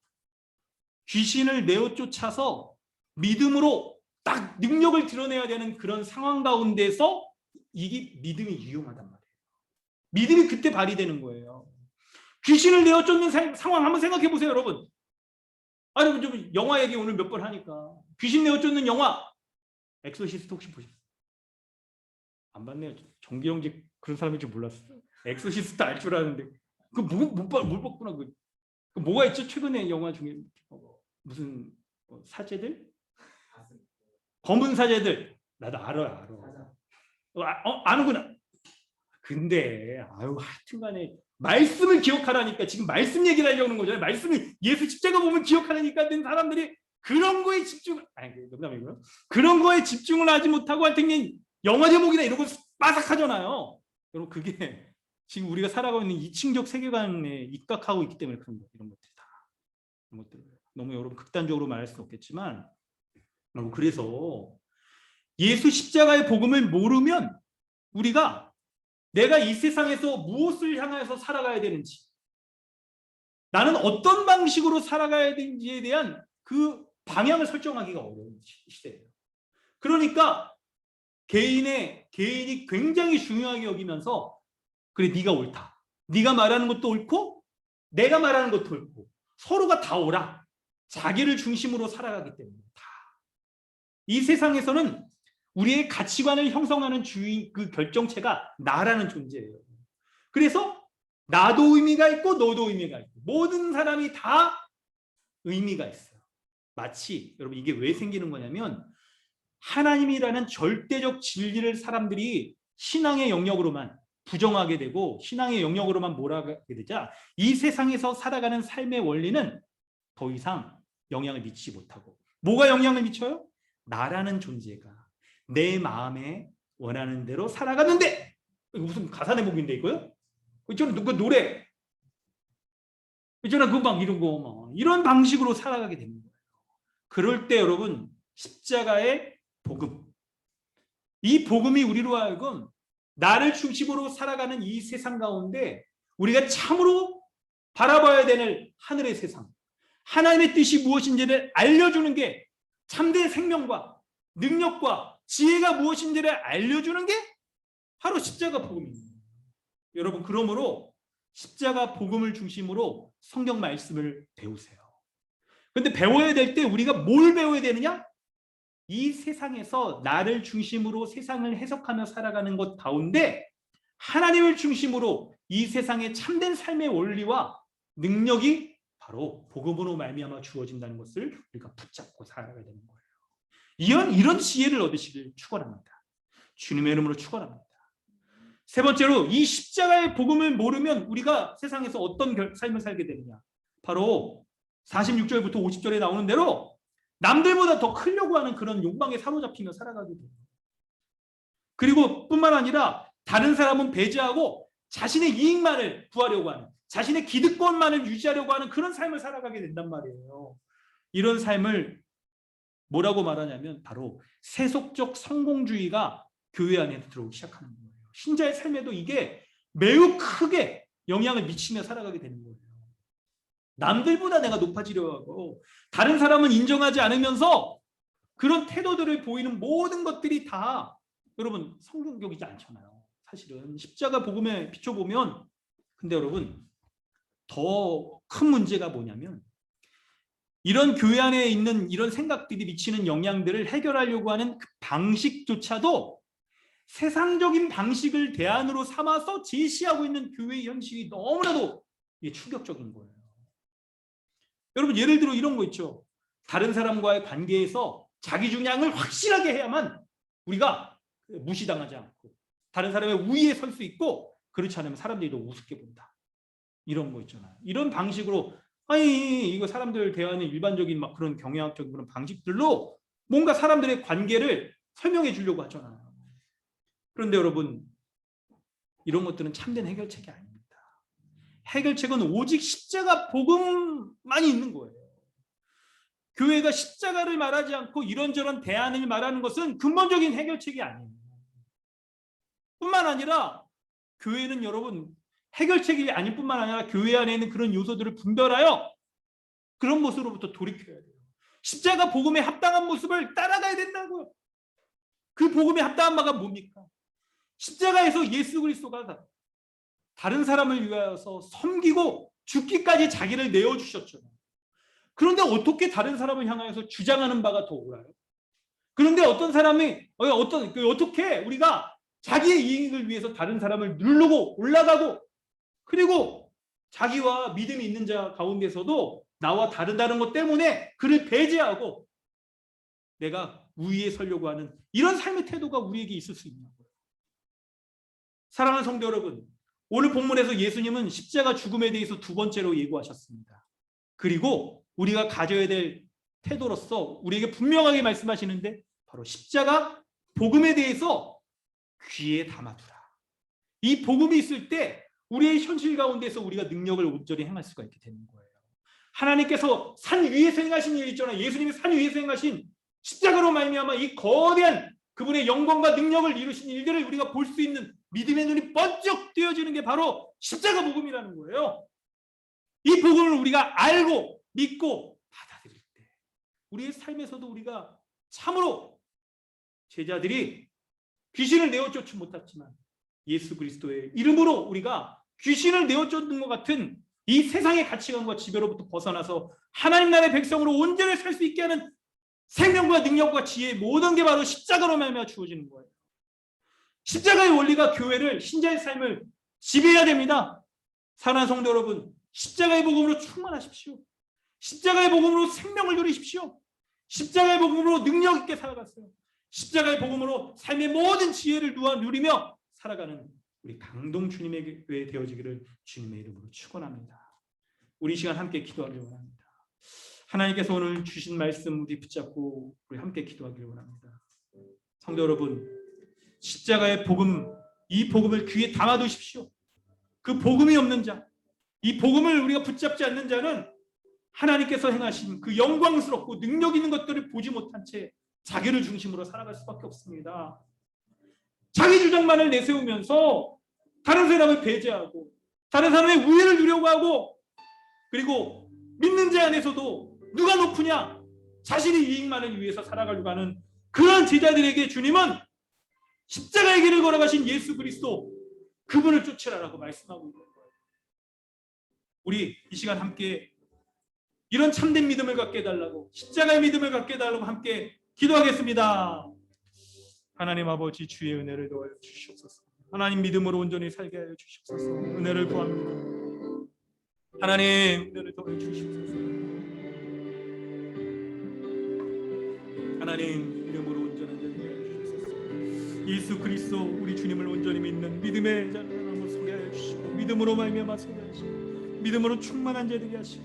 귀신을 내어 쫓아서 믿음으로 딱 능력을 드러내야 되는 그런 상황 가운데서 이게 믿음이 유용하단 말이에요. 믿음이 그때 발휘되는 거예요. 귀신을 내어 쫓는 상황 한번 생각해 보세요, 여러분. 아니, 좀 영화 얘기 오늘 몇 번 하니까 귀신 내어 쫓는 영화 엑소시스트 혹시 보셨어요? 안 봤네요. 정기영지 그런 사람인 줄 몰랐어요. 엑소시스트 알 줄 아는데 그 못 봤구나. 그 뭐가 있죠? 최근에 영화 중에 무슨 사제들? 검은 사제들. 나도 알아. 아는구나. 근데 하여튼간에 말씀을 기억하라니까 지금 말씀 얘기를 하려는 거잖아요. 말씀을 예수 십자가 보면 기억하라니까 된 사람들이 그런 거에 농담이고요. 그런 거에 집중을 하지 못하고 하여튼 영화 제목이나 이런 거 빠삭하잖아요. 여러분, 그게 지금 우리가 살아가고 있는 이층적 세계관에 입각하고 있기 때문에 그런 거, 이런 것들이 다 이런 것들 너무 여러분 극단적으로 말할 수는 없겠지만, 그래서 예수 십자가의 복음을 모르면 우리가 내가 이 세상에서 무엇을 향해서 살아가야 되는지, 나는 어떤 방식으로 살아가야 되는지에 대한 그 방향을 설정하기가 어려운 시대예요. 그러니까 개인이 굉장히 중요하게 여기면서 그래, 네가 옳다. 네가 말하는 것도 옳고 내가 말하는 것도 옳고 서로가 다 옳아. 자기를 중심으로 살아가기 때문에 다. 이 세상에서는 우리의 가치관을 형성하는 주인, 그 결정체가 나라는 존재예요. 그래서 나도 의미가 있고 너도 의미가 있고 모든 사람이 다 의미가 있어요. 마치 여러분, 이게 왜 생기는 거냐면 하나님이라는 절대적 진리를 사람들이 신앙의 영역으로만 부정하게 되고 신앙의 영역으로만 몰아가게 되자 이 세상에서 살아가는 삶의 원리는 더 이상 영향을 미치지 못하고, 뭐가 영향을 미쳐요? 나라는 존재가 내 마음에 원하는 대로 살아갔는데, 이거 무슨 가사 대목인데 이거요? 저는 그 노래 저는 막 이런 거 막 이런 방식으로 살아가게 되는 거예요. 그럴 때 여러분, 십자가의 복음, 이 복음이 우리로 하여금 나를 중심으로 살아가는 이 세상 가운데 우리가 참으로 바라봐야 되는 하늘의 세상, 하나님의 뜻이 무엇인지를 알려주는 게, 참된 생명과 능력과 지혜가 무엇인지를 알려주는 게 바로 십자가 복음입니다. 여러분, 그러므로 십자가 복음을 중심으로 성경 말씀을 배우세요. 그런데 배워야 될 때 우리가 뭘 배워야 되느냐? 이 세상에서 나를 중심으로 세상을 해석하며 살아가는 것 가운데 하나님을 중심으로 이 세상의 참된 삶의 원리와 능력이 바로 복음으로 말미암아 주어진다는 것을 우리가 붙잡고 살아가야 되는 거예요. 이런 지혜를 얻으시길 축원합니다. 주님의 이름으로 축원합니다. 세 번째로, 이 십자가의 복음을 모르면 우리가 세상에서 어떤 삶을 살게 되느냐? 바로 46절부터 50절에 나오는 대로 남들보다 더 크려고 하는 그런 욕망에 사로잡히며 살아가게 돼요. 그리고 뿐만 아니라 다른 사람은 배제하고 자신의 이익만을 구하려고 하는, 자신의 기득권만을 유지하려고 하는 그런 삶을 살아가게 된단 말이에요. 이런 삶을 뭐라고 말하냐면 바로 세속적 성공주의가 교회 안에 들어오기 시작하는 거예요. 신자의 삶에도 이게 매우 크게 영향을 미치며 살아가게 되는 거예요. 남들보다 내가 높아지려고 하고 다른 사람은 인정하지 않으면서 그런 태도들을 보이는 모든 것들이 다 여러분 성경적이지 않잖아요. 사실은 십자가 복음에 비춰보면. 근데 여러분 더 큰 문제가 뭐냐면 이런 교회 안에 있는 이런 생각들이 미치는 영향들을 해결하려고 하는 그 방식조차도 세상적인 방식을 대안으로 삼아서 제시하고 있는 교회의 현실이 너무나도 이게 충격적인 거예요. 여러분 예를 들어 이런 거 있죠. 다른 사람과의 관계에서 자기 주장을 확실하게 해야만 우리가 무시당하지 않고 다른 사람의 우위에 설 수 있고, 그렇지 않으면 사람들이 더 우습게 본다. 이런 거 있잖아요. 이런 방식으로 아니 이거 사람들 대하는 일반적인 막 그런 경영학적인 그런 방식들로 뭔가 사람들의 관계를 설명해 주려고 하잖아요. 그런데 여러분 이런 것들은 참된 해결책이 아닙니다. 해결책은 오직 십자가 복음만이 있는 거예요. 교회가 십자가를 말하지 않고 이런저런 대안을 말하는 것은 근본적인 해결책이 아니에요. 뿐만 아니라 교회는 여러분 해결책이 아닐 뿐만 아니라 교회 안에 있는 그런 요소들을 분별하여 그런 모습으로부터 돌이켜야 돼요. 십자가 복음에 합당한 모습을 따라가야 된다고요. 그 복음에 합당한 바가 뭡니까? 십자가에서 예수 그리스도가 다른 사람을 위하여서 섬기고 죽기까지 자기를 내어주셨죠. 그런데 어떻게 다른 사람을 향하여서 주장하는 바가 더 옳아요? 그런데 어떤 사람이 어떻게 우리가 자기의 이익을 위해서 다른 사람을 누르고 올라가고 그리고 자기와 믿음이 있는 자 가운데서도 나와 다르다는 것 때문에 그를 배제하고 내가 우위에 서려고 하는 이런 삶의 태도가 우리에게 있을 수 있냐고요. 사랑하는 성도 여러분, 오늘 본문에서 예수님은 십자가 죽음에 대해서 두 번째로 예고하셨습니다. 그리고 우리가 가져야 될 태도로서 우리에게 분명하게 말씀하시는데 바로 십자가 복음에 대해서 귀에 담아두라. 이 복음이 있을 때 우리의 현실 가운데서 우리가 능력을 온전히 행할 수가 있게 되는 거예요. 하나님께서 산 위에서 행하신 일 있잖아요. 예수님이 산 위에서 행하신 십자가로 말미암아 이 거대한 그분의 영광과 능력을 이루신 일들을 우리가 볼 수 있는 믿음의 눈이 번쩍 뜨여지는 게 바로 십자가 복음이라는 거예요. 이 복음을 우리가 알고 믿고 받아들일 때 우리의 삶에서도 우리가 참으로 제자들이 귀신을 내어쫓지 못했지만 예수 그리스도의 이름으로 우리가 귀신을 내어쫓는 것 같은 이 세상의 가치관과 지배로부터 벗어나서 하나님 나라의 백성으로 온전히 살 수 있게 하는 생명과 능력과 지혜의 모든 게 바로 십자가로 말미암아 주어지는 거예요. 십자가의 원리가 교회를 신자의 삶을 지배해야 됩니다. 사랑하는 성도 여러분, 십자가의 복음으로 충만하십시오. 십자가의 복음으로 생명을 누리십시오. 십자가의 복음으로 능력 있게 살아갔어요. 십자가의 복음으로 삶의 모든 지혜를 누리며 살아가는 우리 강동 주님의 교회 되어지기를 주님의 이름으로 축원합니다. 우리 시간 함께 기도하기를 원합니다. 하나님께서 오늘 주신 말씀 우리 붙잡고 우리 함께 기도하기를 원합니다. 성도 여러분, 십자가의 복음, 이 복음을 귀에 담아두십시오. 그 복음이 없는 자, 이 복음을 우리가 붙잡지 않는 자는 하나님께서 행하신 그 영광스럽고 능력 있는 것들을 보지 못한 채 자기를 중심으로 살아갈 수밖에 없습니다. 자기 주장만을 내세우면서 다른 사람을 배제하고 다른 사람의 우애를 누려고 하고 그리고 믿는 자 안에서도 누가 높으냐 자신의 이익만을 위해서 살아가려고 하는 그런 제자들에게 주님은 십자가의 길을 걸어가신 예수 그리스도 그분을 쫓으라라고 말씀하고 있는 거예요. 우리 이 시간 함께 이런 참된 믿음을 갖게 해달라고 십자가의 믿음을 갖게 해달라고 함께 기도하겠습니다. 하나님 아버지 주의 은혜를 더하여 주시옵소서. 하나님 믿음으로 온전히 살게 하여 주시옵소서. 은혜를 구합니다. 하나님 은혜를 더하여 주시옵소서. 하나님 이름으로 온전한 자들이 하여 주시옵소서. 예수 그리스도 우리 주님을 온전히 믿는 믿음의 자를 소개 하여 주시고 믿음으로 말미암아 소개 하시고 믿음으로 충만한 자들이 하시고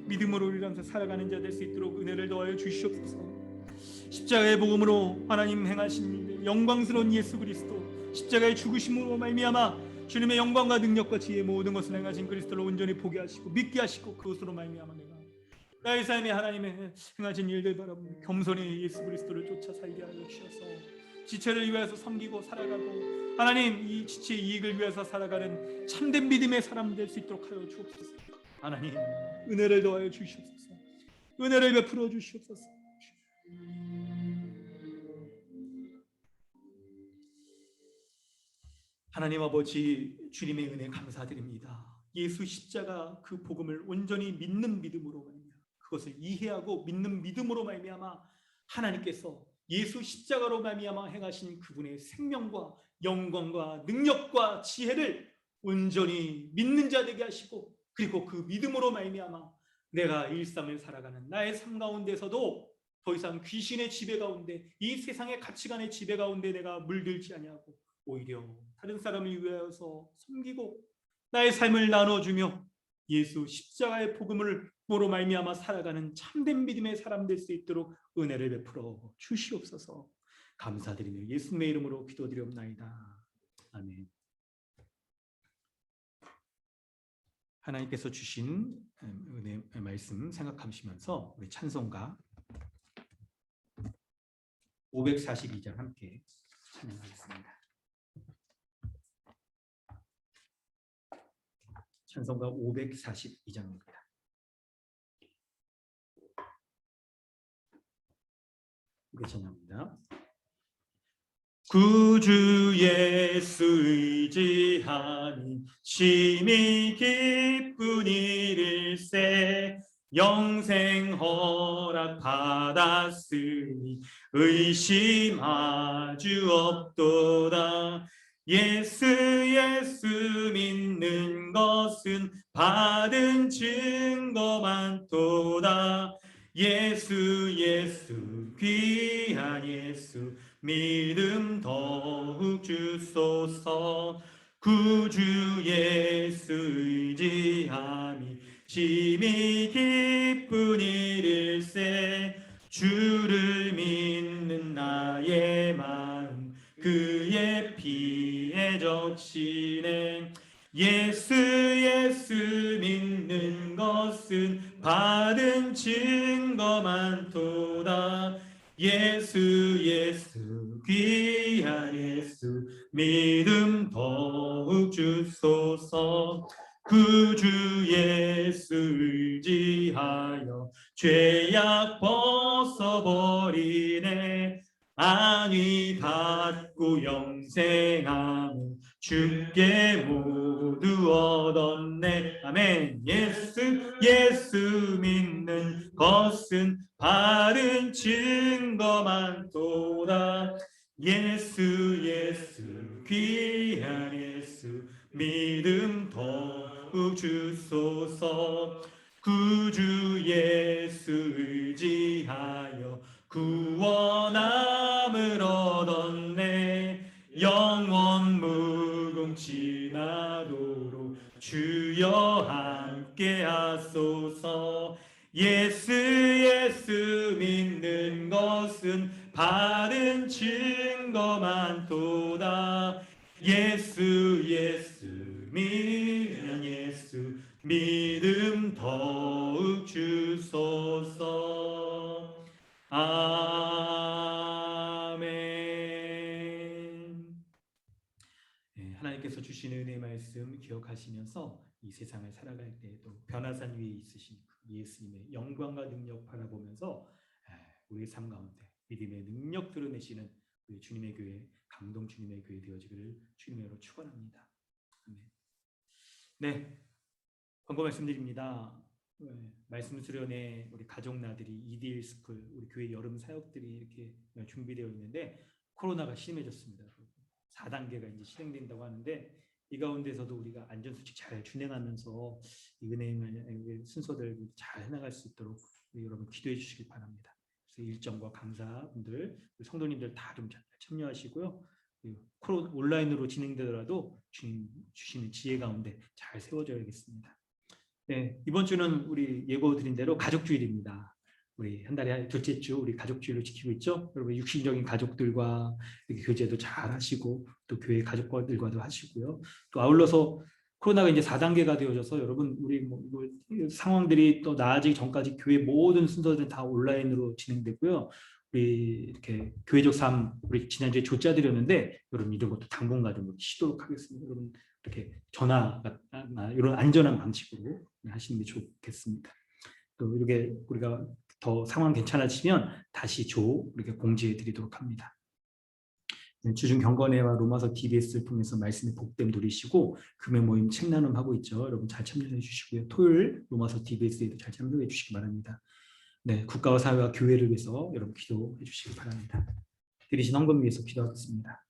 믿음으로 우리가 살아가는 자 될 수 있도록 은혜를 더하여 주시옵소서. 십자가의 복음으로 하나님 행하신 영광스러운 예수 그리스도 십자가의 죽으심으로 말미암아 주님의 영광과 능력과 지혜 모든 것을 행하신 그리스도를 온전히 보게 하시고 믿게 하시고 그것으로 말미암아 내가 나의 삶에 하나님의 행하신 일들 바라보며 겸손히 예수 그리스도를 쫓아 살게 하여 주셔서 지체를 위해서 섬기고 살아가고 하나님 이 지체의 이익을 위해서 살아가는 참된 믿음의 사람 될 수 있도록 하여 주옵소서. 하나님 은혜를 더하여 주시옵소서. 은혜를 베풀어 주시옵소서. 하나님 아버지, 주님의 은혜 감사드립니다. 예수 십자가 그 복음을 온전히 믿는 믿음으로 말미암아, 그것을 이해하고 믿는 믿음으로 말미암아 하나님께서 예수 십자가로 말미암아 행하신 그분의 생명과 영광과 능력과 지혜를 온전히 믿는 자 되게 하시고, 그리고 그 믿음으로 말미암아 내가 일상을 살아가는 나의 삶 가운데서도 더 이상 귀신의 지배 가운데, 이 세상의 가치관의 지배 가운데 내가 물들지 아니하고 오히려 다른 사람을 위하여서 섬기고 나의 삶을 나눠주며 예수 십자가의 복음을 모로 말미암아 살아가는 참된 믿음의 사람 될 수 있도록 은혜를 베풀어 주시옵소서. 감사드리며 예수님의 이름으로 기도드리옵나이다. 아멘. 하나님께서 주신 은혜의 말씀 생각하시면서 우리 찬송가 542장 함께 찬양하겠습니다. 찬송가 542장입니다. 우리 찬양합니다. 구주 예수 의지하니 심히 기쁜 일일세, 영생 허락 받았으니 의심하주 없도다. 예수 믿는 것은 받은 증거 많도다. 예수 귀한 예수 믿음 더욱 주소서. 구주 예수 의지함이 심히 기쁜 일일세, 주를 믿는 나의 마음 그의 피에 적시네. 예수 믿는 것은 받은 증거 많도다. 예수 귀한 예수 믿음 더욱 주소서. 구주 예수 의지하여 죄악 벗어버리네. 안위 받고 영생함을 주께 모두 얻었네. 아멘. 예수 믿는 것은 받은 증거 많도다. 예수 귀한 예수 믿음 더욱 주소서. 구주 예수 의지하여 구원함을 얻었네. 영원 무궁지나도록 주여 함께 하소서. 예수 믿는 것은 받은 증거 많도다. 예수 믿음 더욱 주소서. 아멘. 네, 하나님께서 주신 은혜의 말씀 기억하시면서 이 세상을 살아갈 때에도 변화산 위에 있으신 예수님의 영광과 능력 바라보면서 우리의 삶 가운데 믿음의 능력 드러내시는 우리 주님의 교회, 감동 주님의 교회 되어지기를 주님으로 축원합니다. 아멘. 네, 광고 말씀드립니다. 말씀 수련회 우리 가족 나들이 EDL 스쿨, 우리 교회 여름 사역들이 이렇게 준비되어 있는데 코로나가 심해졌습니다. 4단계가 이제 실행된다고 하는데 이 가운데서도 우리가 안전수칙 잘 준행하면서 이 은혜의 순서들 잘 해나갈 수 있도록 여러분 기도해 주시길 바랍니다. 그래서 일정과 강사분들, 성도님들 다 좀 참여하시고요. 온라인으로 진행되더라도 주님 주시는 지혜 가운데 잘 세워져야겠습니다. 네, 이번 주는 우리 예고 드린 대로 가족주일입니다. 우리 한 달에 둘째 주 우리 가족주일로 지키고 있죠. 여러분 육신적인 가족들과 이렇게 교제도 잘 하시고 또 교회 가족들과도 하시고요. 또 아울러서 코로나가 이제 4단계가 되어져서 여러분 우리 상황들이 또 나아지기 전까지 교회 모든 순서들은 다 온라인으로 진행되고요. 우리 이렇게 교회적 삶 우리 지난주에 조짜 드렸는데 여러분 이런 것도 당분간 좀 시도록 하겠습니다. 여러분 이렇게 전화나 이런 안전한 방식으로 하시는 게 좋겠습니다. 또 이렇게 우리가 더 상황 괜찮아지면 다시 이렇게 공지해 드리도록 합니다. 주중 경건회와 로마서 DBS를 통해서 말씀의 복됨 누리시고 금요 모임 책 나눔하고 있죠. 여러분 잘 참여해 주시고요. 토요일 로마서 DBS에도 잘 참여해 주시기 바랍니다. 네, 국가와 사회와 교회를 위해서 여러분 기도해 주시기 바랍니다. 드리신 헌금 위해서 기도하겠습니다.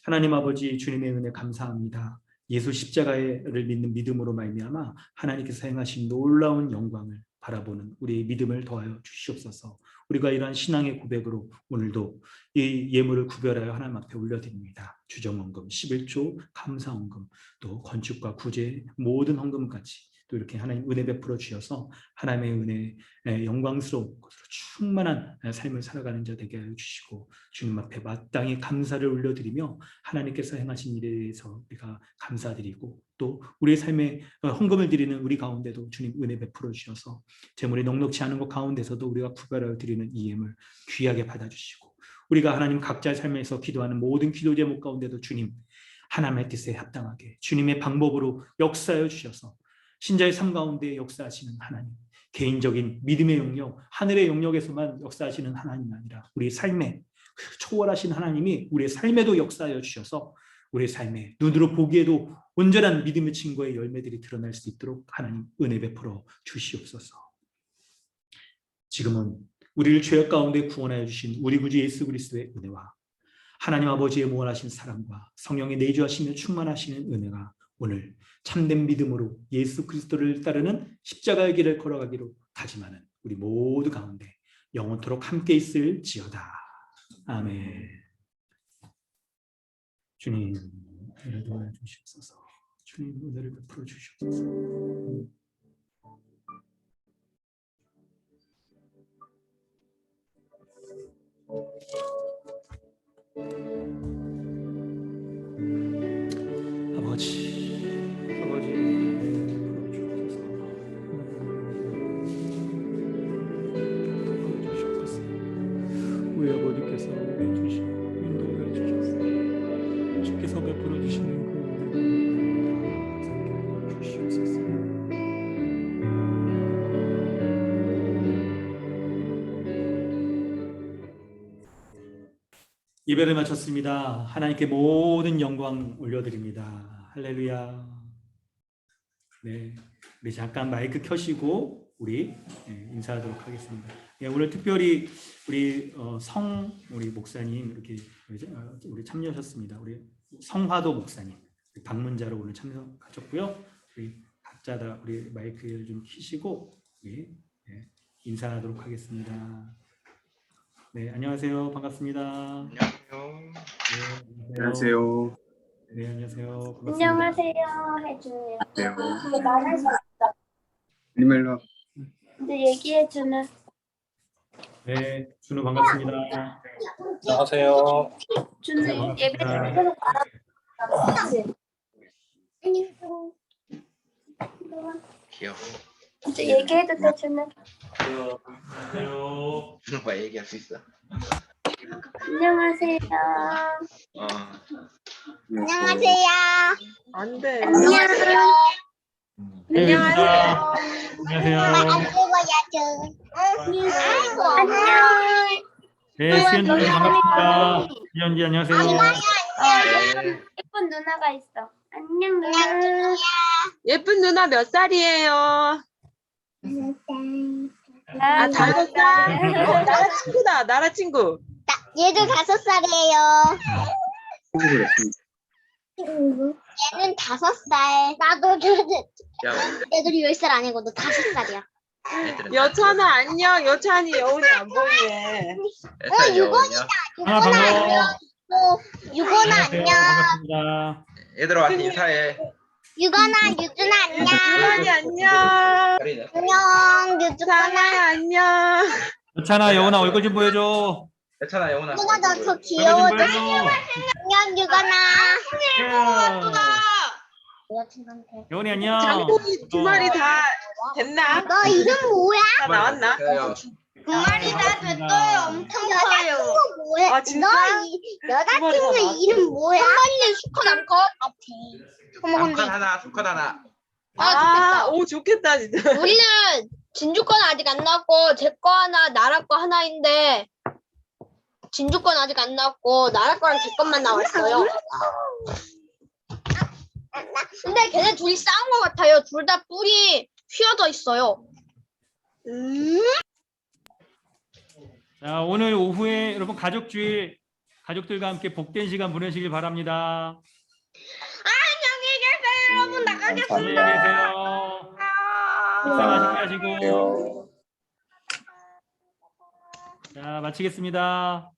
하나님 아버지 주님의 은혜 감사합니다. 예수 십자가를 믿는 믿음으로 말미암아 하나님께서 행하신 놀라운 영광을 바라보는 우리의 믿음을 더하여 주시옵소서. 우리가 이러한 신앙의 고백으로 오늘도 이 예물을 구별하여 하나님 앞에 올려드립니다. 주정헌금, 11조, 감사헌금, 또 건축과 구제 모든 헌금까지 또 이렇게 하나님 은혜 베풀어 주셔서 하나님의 은혜에 영광스러운 것으로 충만한 삶을 살아가는 자 되게 하여 주시고 주님 앞에 마땅히 감사를 올려드리며 하나님께서 행하신 일에 대해서 우리가 감사드리고 또 우리의 삶에 헌금을 드리는 우리 가운데도 주님 은혜 베풀어 주셔서 재물이 넉넉지 않은 것 가운데서도 우리가 구별하여 드리는 이 예물 귀하게 받아주시고 우리가 하나님 각자의 삶에서 기도하는 모든 기도 제목 가운데도 주님 하나님의 뜻에 합당하게 주님의 방법으로 역사하여 주셔서 신자의 삶 가운데 역사하시는 하나님, 개인적인 믿음의 영역, 하늘의 영역에서만 역사하시는 하나님이 아니라 우리의 삶에 초월하신 하나님이 우리의 삶에도 역사하여 주셔서 우리의 삶에 눈으로 보기에도 온전한 믿음의 증거의 열매들이 드러날 수 있도록 하나님 은혜 베풀어 주시옵소서. 지금은 우리를 죄악 가운데 구원하여 주신 우리 구주 예수 그리스도의 은혜와 하나님 아버지의 무한하신 사랑과 성령의 내주하시며 충만하시는 은혜가 오늘 참된 믿음으로 예수 그리스도를 따르는 십자가의 길을 걸어가기로 다짐하는 우리 모두 가운데 영원토록 함께 있을지어다. 아멘. 주님 은혜를 도와 주시옵소서. 주님 은혜를 베풀어 주시옵소서. 아버지 우리 아버지께서 우리에게 주신 인도해 주셨습니다. 주께서 베풀어 주시는 그 은혜를 다 주시옵소서. 예배를 마쳤습니다. 하나님께 모든 영광 올려드립니다. 할렐루야. 네, 우리 잠깐 마이크 켜시고 우리 인사하도록 하겠습니다. 오늘 특별히 우리 우리 목사님 이렇게 우리 참여하셨습니다. 우리 성화도 목사님 방문자로 오늘 참석하셨고요. 우리 각자 다 우리 마이크를 좀 켜시고 우리 인사하도록 하겠습니다. 네, 안녕하세요. 반갑습니다. 안녕하세요. 네, 안녕하세요. 네, 안녕하세요. 반갑습니다. 안녕하세요 해주네요. 안녕하세요. 말해서 리멜로 근데 얘기해주는 네, 준우 반갑습니다. 안녕하세요. 주는 예배 반갑습니다. 계속 말하지. 귀여워. 이제 얘기해도 돼 주는. 안녕하세요. 준호가 얘기할 수 있어. 안녕하세요. 안녕하세요. 안 돼. 안녕하세요. 네, 안녕하세요. 안녕하세요. 안녕. 네, 수연지 반갑습니다. 수연지 안녕하세요. 예쁜 누나가 있어. 안녕 누나. 예쁜 누나 몇 살이에요? 나 5살. 나라 친구다. 나라 친구. 얘도 5살이에요. 성공했습니다. 얘는 5살. 나도 야, 애들이 10살 아니고 너 5살이야. 애들은 여찬아 안녕. 여찬이 여운이 안 보이네. 애들 여우냐? 하나 반가워. 유건아 안녕하세요. 안녕. 반갑습니다. 얘들아 와서 인사해. 유건아 유준아 안녕. 유한이 안녕. 어린애. 안녕 유준아. 사나야 안녕. 여찬아, 여운아 얼굴 좀 보여줘. 괜찮아 영훈아. 유건아 너 더 얼굴 귀여워. 좀 보여줘. 안녕 유건아. 여자친구한테. 여운이 안녕. 장보기 2마리 다 됐나? 너 이름 뭐야? 다 나왔나? 두 마리 다 됐어요. 엄청 커요. 뭐야? 아, 진짜? 여자친구 두 마리 다 이름 뭐야? 한 마리는 수컷 암컷. 어머 근데 수컷 하나, 수컷 하나. 좋겠다. 오 좋겠다 진짜. 우리는 진주 거는 아직 안 나왔고 제 거 하나 나라 거 하나인데 진주 건 아직 안 나왔고 나라 거랑 제 것만 나왔어요. 근데 걔네 둘이 싸운 것 같아요. 둘 다 뿔이 휘어져 있어요. 자, 오늘 오후에 여러분 가족주일 가족들과 함께 복된 시간 보내시길 바랍니다. 안녕히 계세요, 여러분. 나가겠습니다. 안녕히 계세요. 식사 맛있게 하시고. 자, 마치겠습니다.